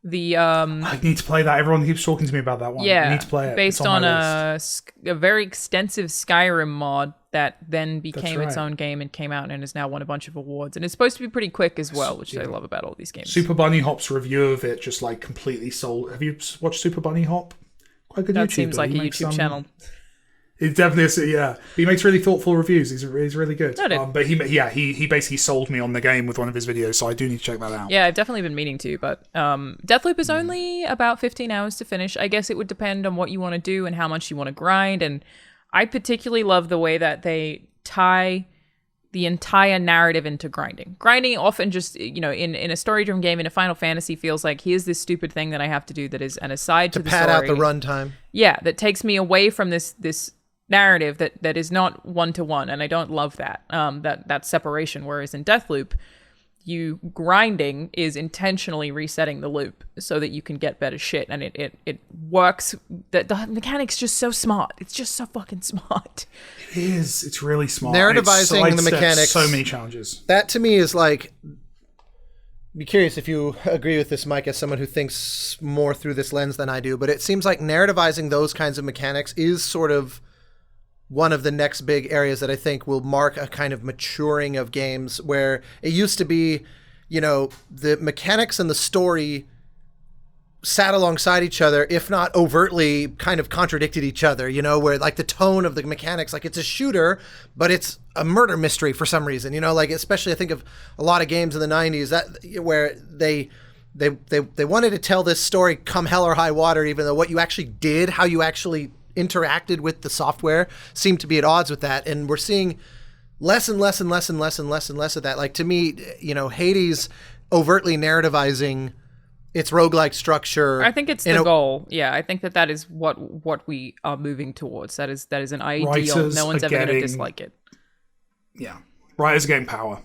I need to play that. Everyone keeps talking to me about that one. Yeah, I need to play it. Based on a very extensive Skyrim mod that then became its own game and came out and has now won a bunch of awards. And it's supposed to be pretty quick as well, which I love about all these games. Super Bunny Hop's review of it just like completely sold. Have you watched Super Bunny Hop? Quite good YouTuber. That seems like a YouTube channel. It definitely is, yeah. He makes really thoughtful reviews. He's really good. But he basically sold me on the game with one of his videos, so I do need to check that out. Yeah, I've definitely been meaning to, but Deathloop is only about 15 hours to finish. I guess it would depend on what you want to do and how much you want to grind, and I particularly love the way that they tie the entire narrative into grinding. Grinding often just, in a story-driven game, in a Final Fantasy, feels like here's this stupid thing that I have to do that is an aside to the story. To pad out the runtime. Yeah, that takes me away from this narrative that is not one-to-one, and I don't love that that separation. Whereas in Deathloop, you grinding is intentionally resetting the loop so that you can get better shit, and it works. The mechanic's just so smart. It's just so fucking smart. It is. It's really smart. Narrativizing the mechanics. So many challenges. That to me is like. Be curious if you agree with this, Mike, as someone who thinks more through this lens than I do. But it seems like narrativizing those kinds of mechanics is sort of one of the next big areas that I think will mark a kind of maturing of games, where it used to be, the mechanics and the story sat alongside each other, if not overtly kind of contradicted each other, where like the tone of the mechanics, like it's a shooter, but it's a murder mystery for some reason, like especially I think of a lot of games in the 90s that where they wanted to tell this story come hell or high water, even though what you actually did, how you actually interacted with the software seemed to be at odds with that. And we're seeing less and less and less and less and less and less of that. Like to me, Hades overtly narrativizing its roguelike structure. I think it's the goal. Yeah, I think that is what we are moving towards. That is an ideal. Writers no one's ever going to dislike it. Yeah. Writers are getting power.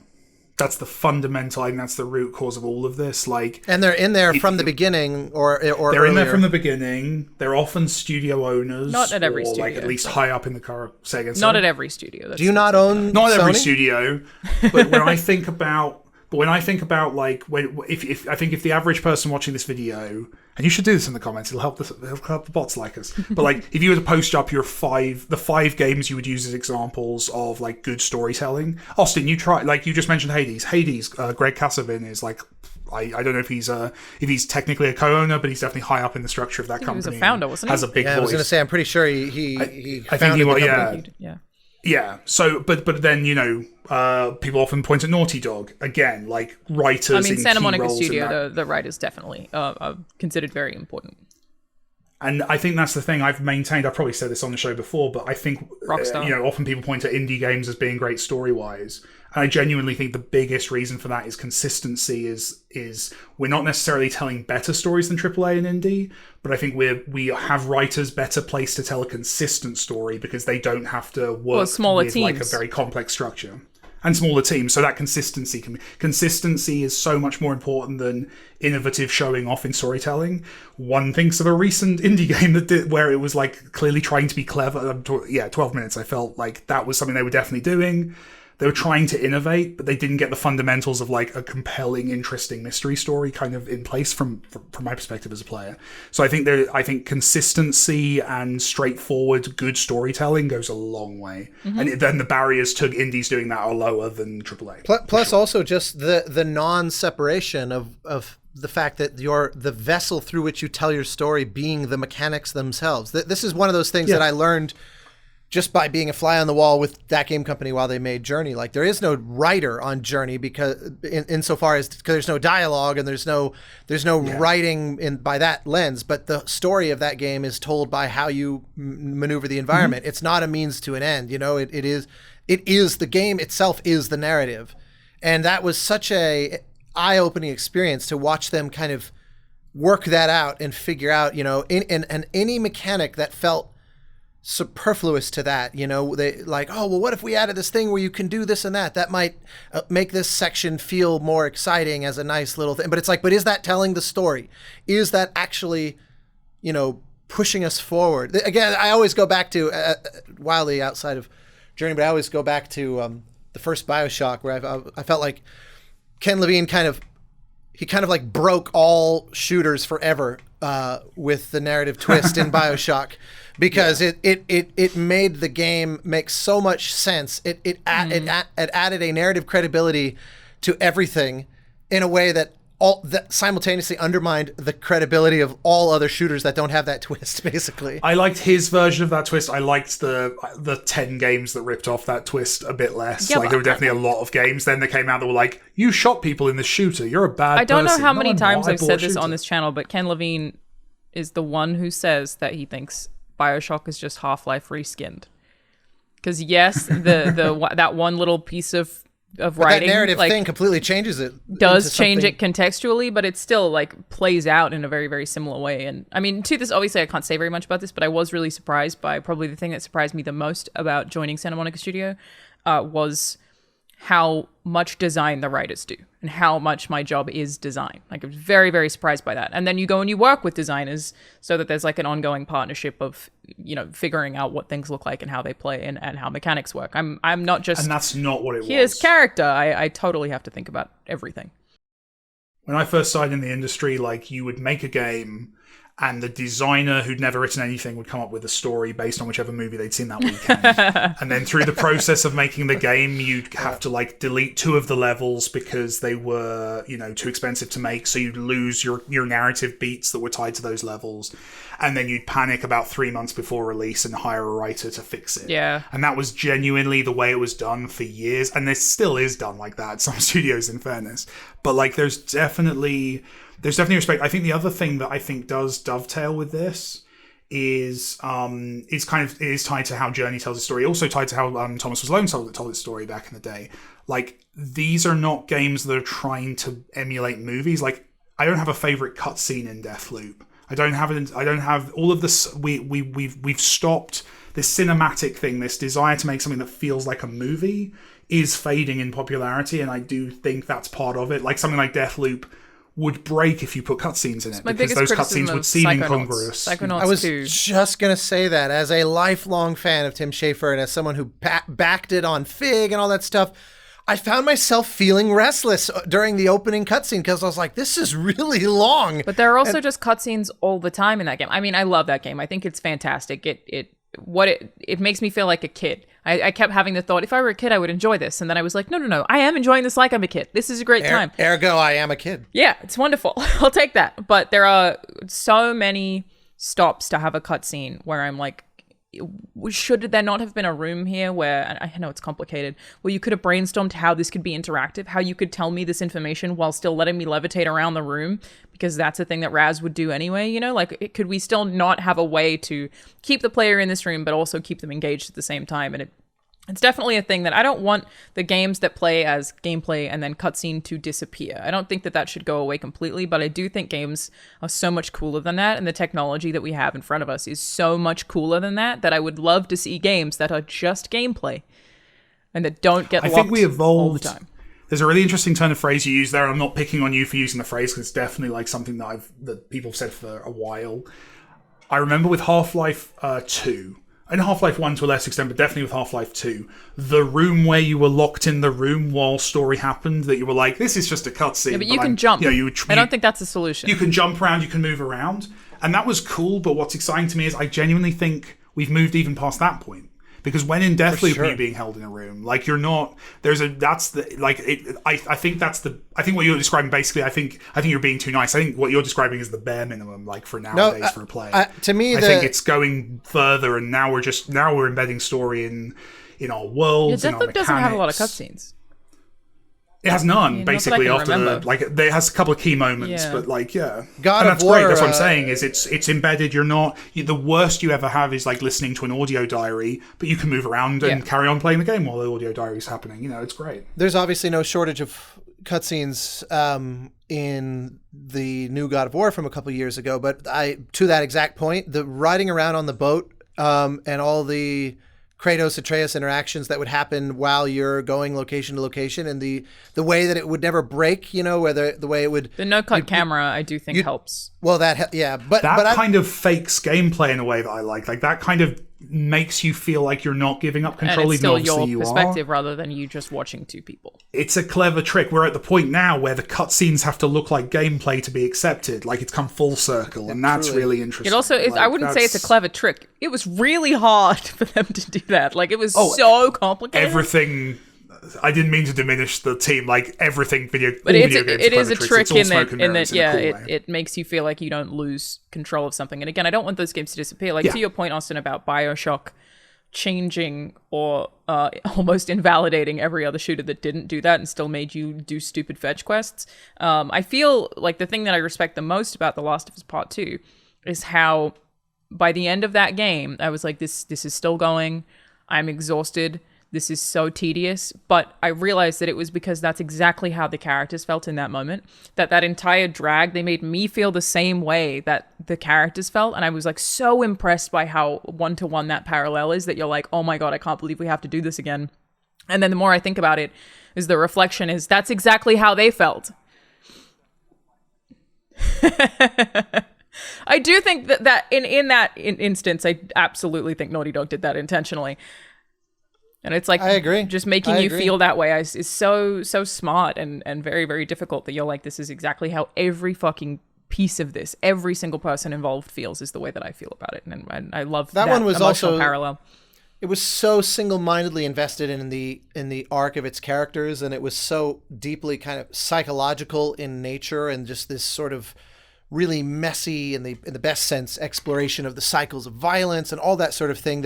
That's the fundamental, I think that's the root cause of all of this. And they're in there from the beginning, or they're earlier. In there from the beginning. They're often studio owners. Not at every studio. At least high up in the car. Say again. Not at every studio. Do you not own? Not at every Sony? studio. But when I think about, if the average person watching this video, and you should do this in the comments, it'll help the bots like us. But if you were to post up the 5 games you would use as examples of good storytelling. Austin, you just mentioned Hades. Greg Kasavin is I don't know if he's technically a co-owner, but he's definitely high up in the structure of that company. He was a founder, wasn't he? Has a big voice. I was going to say, I'm pretty sure he I think he was. Yeah. Yeah. Yeah. So, but then people often point at Naughty Dog again, like writers. I mean, in Santa key Monica roles in Studio, that. the writers definitely are considered very important. And I think that's the thing I've maintained. I've probably said this on the show before, but I think Rockstar. often people point to indie games as being great story-wise, and I genuinely think the biggest reason for that is consistency. Is we're not necessarily telling better stories than AAA and indie, but I think we have writers better placed to tell a consistent story because they don't have to work smaller with like a teams. very complex structure. And smaller teams, so that consistency is so much more important than innovative showing off in storytelling. One thinks of a recent indie game where it was like clearly trying to be clever. 12 minutes. I felt like that was something they were definitely doing. They were trying to innovate, but they didn't get the fundamentals of like a compelling, interesting mystery story kind of in place from my perspective as a player. So I think consistency and straightforward, good storytelling goes a long way. Mm-hmm. And then the barriers to indies doing that are lower than AAA. Plus, also just the non-separation of the fact that the vessel through which you tell your story being the mechanics themselves. This is one of those things that I learned just by being a fly on the wall with that game company while they made Journey. Like, there is no writer on Journey because insofar as there's no dialogue and there's no writing by that lens, but the story of that game is told by how you maneuver the environment. Mm-hmm. It's not a means to an end. It is the game itself is the narrative. And that was such a eye-opening experience to watch them kind of work that out and figure out, and any mechanic that felt superfluous to that, they like, oh, well, what if we added this thing where you can do this and that might make this section feel more exciting as a nice little thing. But it's like, but is that telling the story? Is that actually, pushing us forward? Again, I always go back to wildly outside of Journey, but I always go back to the first BioShock, where I felt like Ken Levine kind of like broke all shooters forever with the narrative twist in BioShock. Because it made the game make so much sense. It added a narrative credibility to everything in a way that simultaneously undermined the credibility of all other shooters that don't have that twist, basically. I liked his version of that twist. I liked the 10 games that ripped off that twist a bit less. Yeah, there were definitely a lot of games then that came out that were like, you shot people in the shooter, you're a bad person. I don't know how many times I've said this shooter. on this channel, but Ken Levine is the one who says that he thinks BioShock is just Half-Life reskinned. Because yes, that one little piece of writing, that narrative thing completely changes it. Does change it contextually, but it still like plays out in a very, very similar way. And I mean, to this, obviously, I can't say very much about this, but I was really surprised by probably the thing that surprised me the most about joining Santa Monica Studio was how much design the writers do and how much my job is design. Like, I was very, very surprised by that. And then you go and you work with designers so that there's like an ongoing partnership of, figuring out what things look like and how they play and how mechanics work. I'm not just... And that's not what it was. Here's character. I totally have to think about everything. When I first started in the industry, like, you would make a game and the designer who'd never written anything would come up with a story based on whichever movie they'd seen that weekend. And then through the process of making the game, you'd have to like delete 2 of the levels because they were, too expensive to make. So you'd lose your narrative beats that were tied to those levels. And then you'd panic about 3 months before release and hire a writer to fix it. Yeah. And that was genuinely the way it was done for years. And this still is done like that at some studios, in fairness. But like, there's definitely respect. I think the other thing that I think does dovetail with this is tied to how Journey tells its story. Also tied to how Thomas Was Alone told its story back in the day. Like, these are not games that are trying to emulate movies. Like, I don't have a favorite cutscene in Deathloop. I don't have all of this. We've stopped this cinematic thing. This desire to make something that feels like a movie is fading in popularity, and I do think that's part of it. Like, something like Deathloop would break if you put cutscenes in it, because those cutscenes would seem incongruous. Psychonauts I was 2. just going to say that as a lifelong fan of Tim Schafer and as someone who backed it on Fig and all that stuff, I found myself feeling restless during the opening cutscene because I was like, this is really long. But there are also just cutscenes all the time in that game. I mean, I love that game. I think it's fantastic. It makes me feel like a kid. I kept having the thought, if I were a kid, I would enjoy this. And then I was like, no. I am enjoying this like I'm a kid. This is a great time. Ergo, I am a kid. Yeah, it's wonderful. I'll take that. But there are so many stops to have a cutscene where I'm like, should there not have been a room here where, and I know it's complicated, where you could have brainstormed how this could be interactive, how you could tell me this information while still letting me levitate around the room, because that's a thing that Raz would do anyway, you know? Like, could we still not have a way to keep the player in this room, but also keep them engaged at the same time? And it's definitely a thing that I don't want the games that play as gameplay and then cutscene to disappear. I don't think that should go away completely, but I do think games are so much cooler than that, and the technology that we have in front of us is so much cooler than that I would love to see games that are just gameplay and that don't get locked think we evolved all the time. There's a really interesting turn of phrase you use there. I'm not picking on you for using the phrase, because it's definitely like something that people have said for a while. I remember with Half-Life 2, and Half-Life 1 to a less extent, but definitely with Half-Life 2, the room where you were locked in the room while story happened, that you were like, this is just a cutscene. Yeah, but you can jump. You know, I don't think that's a solution. You can jump around, you can move around, and that was cool, but what's exciting to me is I genuinely think we've moved even past that point. Because when in Deathloop you're being held in a room, like you're not. I think what you're describing basically. I think you're being too nice. I think what you're describing is the bare minimum, like for nowadays for a player. To me, I think it's going further, and now we're embedding story in our worlds. Yeah, in our Deathloop doesn't have a lot of mechanics. cutscenes. It has none, basically, after remember. it has a couple of key moments, Yeah. but God and of that's War, great. That's what I'm saying, is it's embedded. The worst you ever have is like listening to an audio diary, but you can move around and carry on playing the game while the audio diary is happening. You know, it's great. There's obviously no shortage of cutscenes in the new God of War from a couple of years ago, but to that exact point, the riding around on the boat and all the Kratos Atreus interactions that would happen while you're going location to location, and the way that it would never break, you know, whether the way it would, the no-cut camera, I do think helps. Well, but that kind of fakes gameplay in a way that I like that kind of makes you feel like you're not giving up control, and it's even still though your you perspective are. rather than you just watching two people. It's a clever trick. We're at the point now where the cutscenes have to look like gameplay to be accepted. Like, it's come full circle, and that's really interesting. It also is. I wouldn't say it's a clever trick. It was really hard for them to do that. Like, it was so complicated. Everything. I didn't mean to diminish the team. Like, everything video. But it is a trick in that cool it makes you feel like you don't lose control of something. And again, I don't want those games to disappear. Like, to your point, Austin, about BioShock changing or almost invalidating every other shooter that didn't do that and still made you do stupid fetch quests. I feel like the thing that I respect the most about The Last of Us Part 2 is how by the end of that game, I was like, this is still going. I'm exhausted. This is so tedious. But I realized that it was because that's exactly how the characters felt in that moment. That entire drag, they made me feel the same way that the characters felt. And I was like so impressed by how one-to-one that parallel is, that you're like, oh my God, I can't believe we have to do this again. And then the more I think about it, is the reflection is that's exactly how they felt. I do think that in that instance, I absolutely think Naughty Dog did that intentionally. And it's like, I agree. Just making you feel that way is so smart and very, very difficult, that you're like, this is exactly how every fucking piece of this, every single person involved feels, is the way that I feel about it. And I love that one was emotional also parallel. It was so single-mindedly invested in the arc of its characters, and it was so deeply kind of psychological in nature, and just this sort of really messy, in the best sense, exploration of the cycles of violence and all that sort of thing.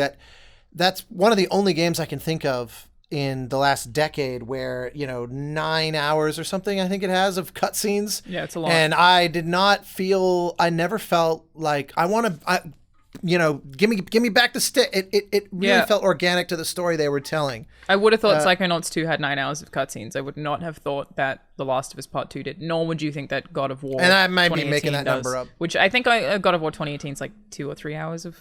That's one of the only games I can think of in the last decade where, 9 hours or something, I think it has, of cutscenes. Yeah, it's a lot. And I never felt like give me back the stick. It really felt organic to the story they were telling. I would have thought Psychonauts 2 had 9 hours of cutscenes. I would not have thought that The Last of Us Part 2 did, nor would you think that God of War and I might be making that number up. Which I think God of War 2018 is like 2 or 3 hours of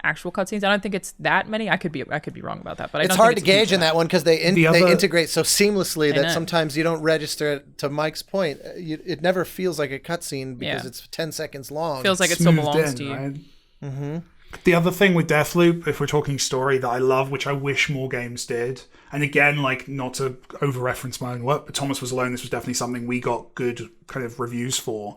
actual cutscenes. I don't think it's that many. I could be wrong about that, but it's hard to gauge in that one because they integrate so seamlessly that sometimes you don't register it. To Mike's point, it never feels like a cutscene because it's 10 seconds long. Feels like it still belongs to you. Right? Mm-hmm. The other thing with Deathloop, if we're talking story, that I love, which I wish more games did, and again, like, not to over-reference my own work, but Thomas Was Alone, this was definitely something we got good kind of reviews for,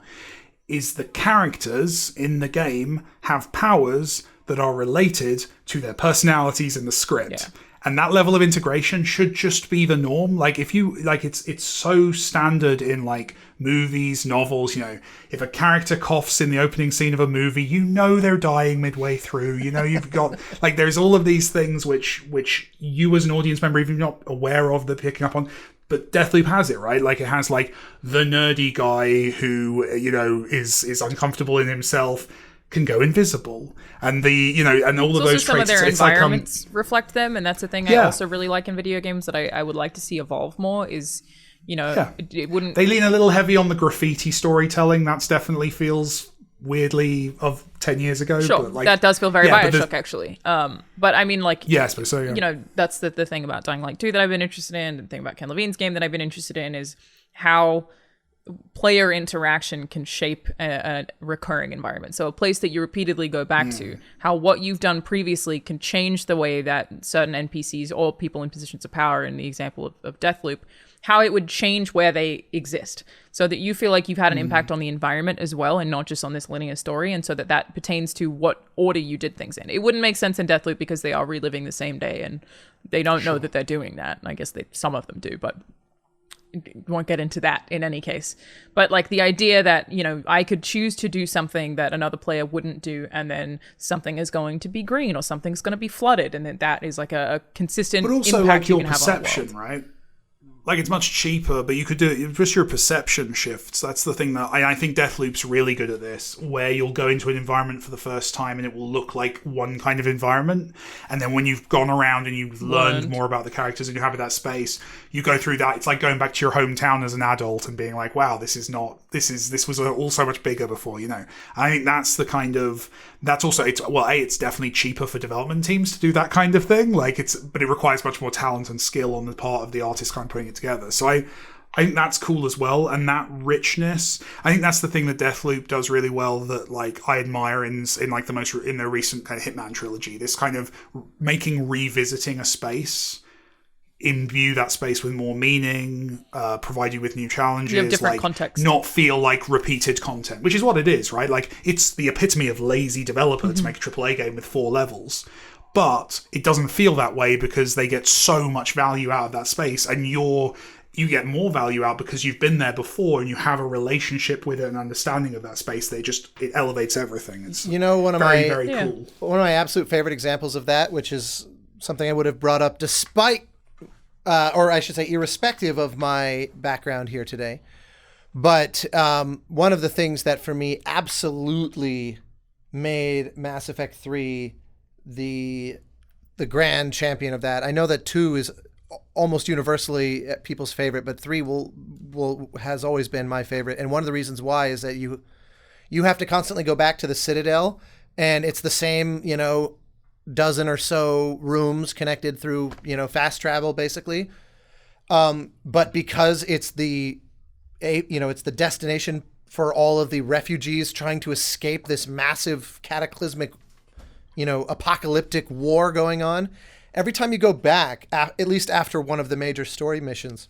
is the characters in the game have powers that are related to their personalities in the script. Yeah. And that level of integration should just be the norm. Like if you like, it's so standard in like movies, novels. You know, if a character coughs in the opening scene of a movie, you know they're dying midway through. You know, you've got like there's all of these things which you as an audience member even not aware of, that picking up on. But Deathloop has it, right? Like it has like the nerdy guy who, you know, is uncomfortable in himself, can go invisible, and the, you know, and all of those some traits. Of their it's environments reflect them, and that's the thing I also really like in video games that I would like to see evolve more. Is, you know, it wouldn't. They lean a little heavy on the graffiti storytelling. That's definitely feels weirdly of 10 years ago. Sure, but like, that does feel very Bioshock actually. But I mean, like, yeah, I suppose so. Yeah. You know, that's the thing about Dying Light 2 that I've been interested in. The thing about Ken Levine's game that I've been interested in is how player interaction can shape a recurring environment. So a place that you repeatedly go back to, how what you've done previously can change the way that certain NPCs or people in positions of power, in the example of Deathloop, how it would change where they exist, so that you feel like you've had an impact on the environment as well, and not just on this linear story, and so that pertains to what order you did things in. It wouldn't make sense in Deathloop because they are reliving the same day, and they don't know that they're doing that. I guess some of them do, but won't get into that in any case. But like the idea that, you know, I could choose to do something that another player wouldn't do, and then something is going to be green or something's going to be flooded, and then that is like a consistent but also impact like your you can perception, have on the world. right? Like it's much cheaper, but you could do it just your perception shifts. That's the thing that I think Deathloop's really good at this, where you'll go into an environment for the first time and it will look like one kind of environment, and then when you've gone around and you've learned more about the characters and you have that space, you go through that. It's like going back to your hometown as an adult and being like, wow, this was all so much bigger before, you know. I think that's the kind of, that's also, it's definitely cheaper for development teams to do that kind of thing. Like but it requires much more talent and skill on the part of the artist kind of putting it together. So I think that's cool as well, and that richness, I think that's the thing that Deathloop does really well, that like I admire in like in their recent kind of Hitman trilogy, this kind of revisiting a space, imbue that space with more meaning, provide you with new challenges, you have different like context, not feel like repeated content, which is what it is, right? Like it's the epitome of lazy developer to make a AAA game with 4 levels. But it doesn't feel that way because they get so much value out of that space, and you get more value out because you've been there before and you have a relationship with it and understanding of that space. It elevates everything. It's, you know, very cool. One of my absolute favorite examples of that, which is something I would have brought up despite, or I should say, irrespective of my background here today. But one of the things that for me absolutely made Mass Effect 3 the grand champion of that. I know that 2 is almost universally people's favorite, but 3 has always been my favorite. And one of the reasons why is that you have to constantly go back to the Citadel, and it's the same, you know, dozen or so rooms connected through, you know, fast travel basically. But because it's it's the destination for all of the refugees trying to escape this massive cataclysmic, you know, apocalyptic war going on. Every time you go back, at least after one of the major story missions,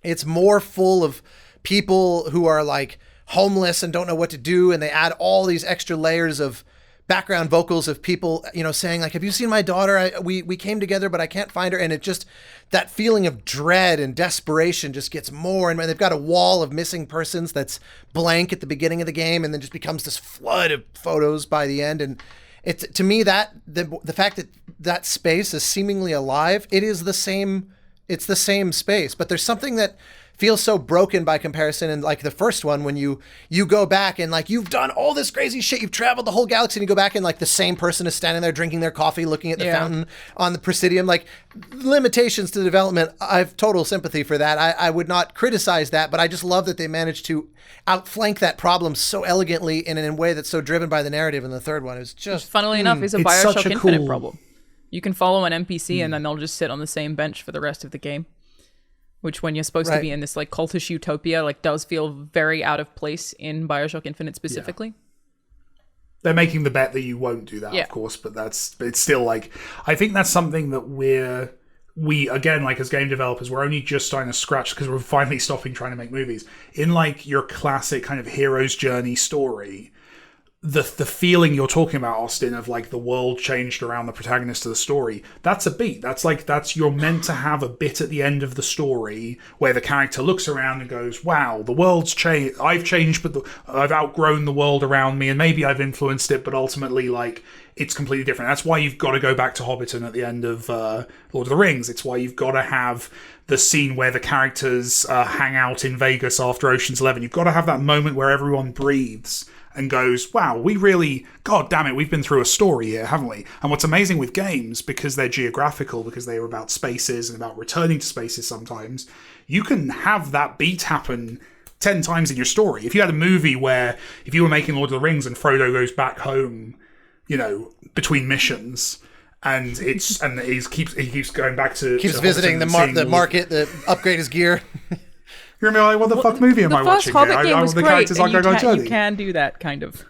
it's more full of people who are like homeless and don't know what to do. And they add all these extra layers of background vocals of people, you know, saying like, have you seen my daughter? We came together, but I can't find her. And it just, that feeling of dread and desperation just gets more. And they've got a wall of missing persons that's blank at the beginning of the game, and then just becomes this flood of photos by the end. And it's, to me, that the fact that space is seemingly alive, it's the same space, but there's something that feels so broken by comparison. And like the first one, when you go back and like you've done all this crazy shit, you've traveled the whole galaxy, and you go back and like the same person is standing there drinking their coffee, looking at the fountain on the Presidium. Like limitations to development, I've total sympathy for that. I would not criticize that, but I just love that they managed to outflank that problem so elegantly in a way that's so driven by the narrative. In the third one, it's just funnily enough, is a Bioshock Infinite problem. You can follow an NPC and then they'll just sit on the same bench for the rest of the game. Which, when you're supposed to be in this like cultish utopia, like does feel very out of place in Bioshock Infinite specifically. They're making the bet that you won't do that, of course, but it's still like, I think that's something that we again, like as game developers, we're only just starting to scratch because we're finally stopping trying to make movies. In like your classic kind of hero's journey story, the feeling you're talking about, Austin, of like the world changed around the protagonist of the story, that's a beat. That's you're meant to have a bit at the end of the story where the character looks around and goes, wow, the world's changed. I've changed, but I've outgrown the world around me, and maybe I've influenced it, but ultimately, like, it's completely different. That's why you've got to go back to Hobbiton at the end of Lord of the Rings. It's why you've got to have the scene where the characters hang out in Vegas after Ocean's 11. You've got to have that moment where everyone breathes and goes, wow, we really, God damn it, we've been through a story here, haven't we? And what's amazing with games, because they're geographical, because they are about spaces and about returning to spaces sometimes, you can have that beat happen 10 times in your story. If you had a movie where, if you were making Lord of the Rings and Frodo goes back home, you know, between missions, and he keeps going back to visiting the market to upgrade his gear. You're gonna be like, what the fuck movie am I watching? The first Hobbit game was the great, characters and are going on journey. you can do that kind of.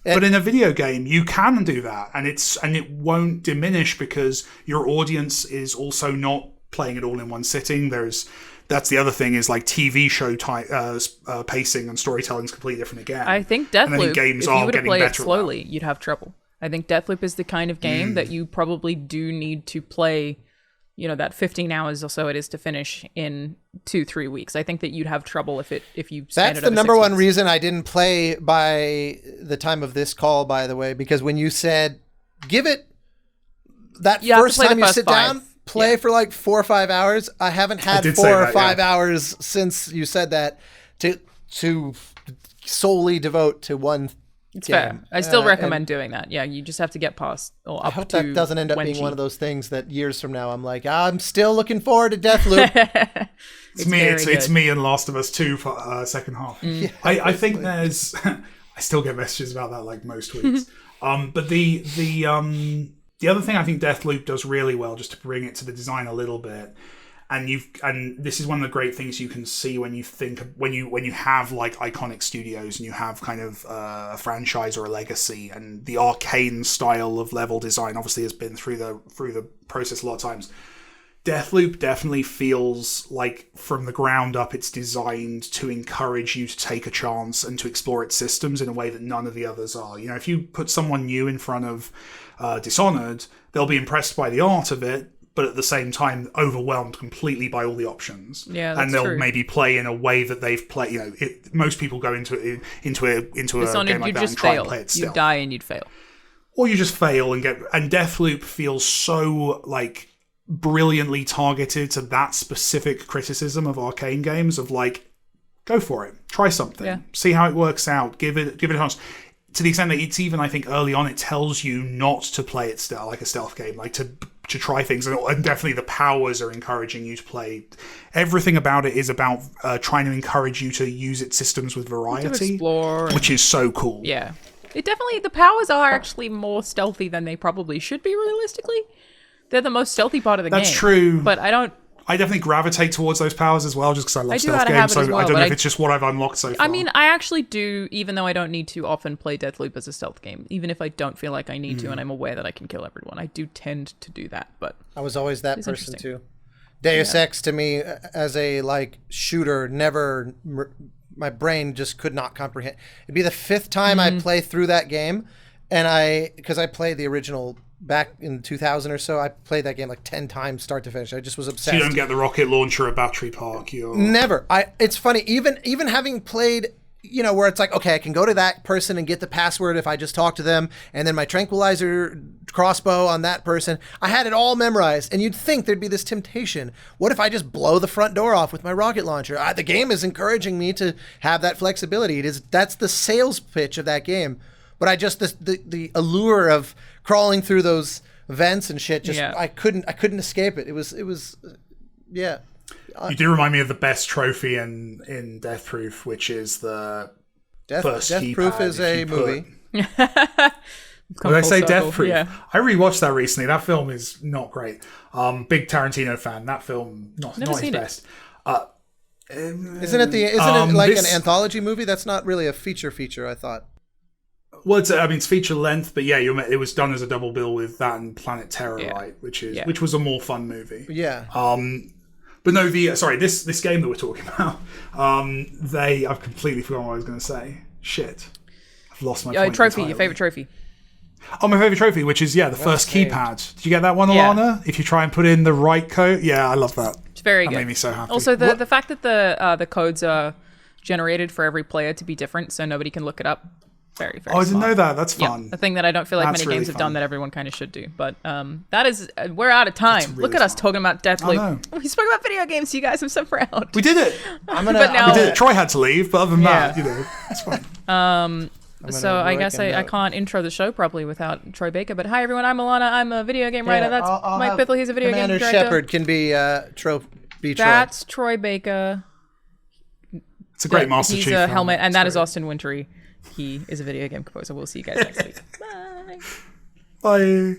But in a video game, you can do that, and it won't diminish because your audience is also not playing it all in one sitting. That's the other thing, is like TV show pacing and storytelling is completely different again. I think Deathloop, games if you were to play it better slowly, you'd have trouble. I think Deathloop is the kind of game that you probably do need to play, you know, that 15 hours or so it is to finish in 2-3 weeks. I think that you'd have trouble if you spend That's it the over number 6 one weeks. reason I didn't play by the time of this call, by the way, because when you said, give it that first time you sit down, play for like 4 or 5 hours. I haven't had 4 or 5 hours since you said that to solely devote to one It's game. fair. I still recommend doing that. Yeah, you just have to get past or up I hope to that doesn't end up being Wenchi. one of those things that years from now I'm like, I'm still looking forward to Deathloop. It's me and Last of Us 2 for second half. I think there's I still get messages about that like most weeks. But the other thing I think Deathloop does really well, just to bring it to the design a little bit, and this is one of the great things you can see when you have like iconic studios and you have kind of a franchise or a legacy, and the arcane style of level design obviously has been through the process a lot of times. Deathloop definitely feels like from the ground up it's designed to encourage you to take a chance and to explore its systems in a way that none of the others are. You know, if you put someone new in front of Dishonored, they'll be impressed by the art of it, but at the same time overwhelmed completely by all the options. Yeah, that's and they'll true. maybe play in a way that they've played. You know, most people go into a Dishonored, game like that and try and play it still. You'd die and you'd fail. Or you just fail and get. And Deathloop feels so like brilliantly targeted to that specific criticism of arcane games of like, go for it, try something, see how it works out, give it a chance. To the extent that it's even, I think, early on, it tells you not to play it like a stealth game, like to try things, and definitely the powers are encouraging you to play. Everything about it is about trying to encourage you to use its systems with variety, to explore, which is so cool. Yeah, the powers are actually more stealthy than they probably should be. Realistically, they're the most stealthy part of the game. That's true, but I definitely gravitate towards those powers as well, just because I love stealth games. So I don't know if it's just what I've unlocked so far. I mean, I actually do, even though I don't need to often play Deathloop as a stealth game, even if I don't feel like I need to and I'm aware that I can kill everyone. I do tend to do that, but I was always that person too. Deus Ex to me as a like shooter never, my brain just could not comprehend. It'd be the 5th time I play through that game, and because I played the original back in 2000 or so, I played that game like 10 times start to finish. I just was obsessed. So you don't get the rocket launcher at Battery Park? Never. It's funny, even having played, you know, where it's like, okay, I can go to that person and get the password if I just talk to them, and then my tranquilizer crossbow on that person. I had it all memorized, and you'd think there'd be this temptation. What if I just blow the front door off with my rocket launcher? The game is encouraging me to have that flexibility. That's the sales pitch of that game. But I just the allure of crawling through those vents and shit. I couldn't escape it. It was yeah. You do remind me of the best trophy in Death Proof, which is the first Death keypad. Proof is a movie. Did I say Death Proof? Yeah. I rewatched that recently. That film is not great. Big Tarantino fan. That film not his best. Isn't it like an anthology movie? That's not really a feature. I thought. Well, it's feature length, but yeah, it was done as a double bill with that and Planet Terror, right? Which was a more fun movie. Yeah. But no, this game that we're talking about, I've completely forgotten what I was going to say. Shit. I've lost my point trophy. entirely. Your favorite trophy. Oh, my favorite trophy, which is the first keypad. Did you get that one, Alanah? If you try and put in the right code, I love that. It's very That good. made me so happy. Also, the fact that the codes are generated for every player to be different, so nobody can look it up. Very, very. I didn't smart. know that. That's Yeah, fun. a thing that I don't feel like That's many really games have fun. done that everyone kind of should do. But that is, we're out of time. really Look at us smart. talking about I Deathloop. We spoke about video games, you guys. I'm so proud. We did it. But now, We did it. Troy had to leave, but other than Yeah. that, it's fine. so I guess I can't intro the show properly without Troy Baker. But hi everyone, I'm Alanah. I'm a video game writer. That's I'll Mike have Bithell. He's a video Commander game director. Shepard can be Troy. That's Troy Baker. It's a great Master He's Chief. a film. helmet, and It's that is great. Austin Wintory. He is a video game composer. We'll see you guys next week. Bye. Bye.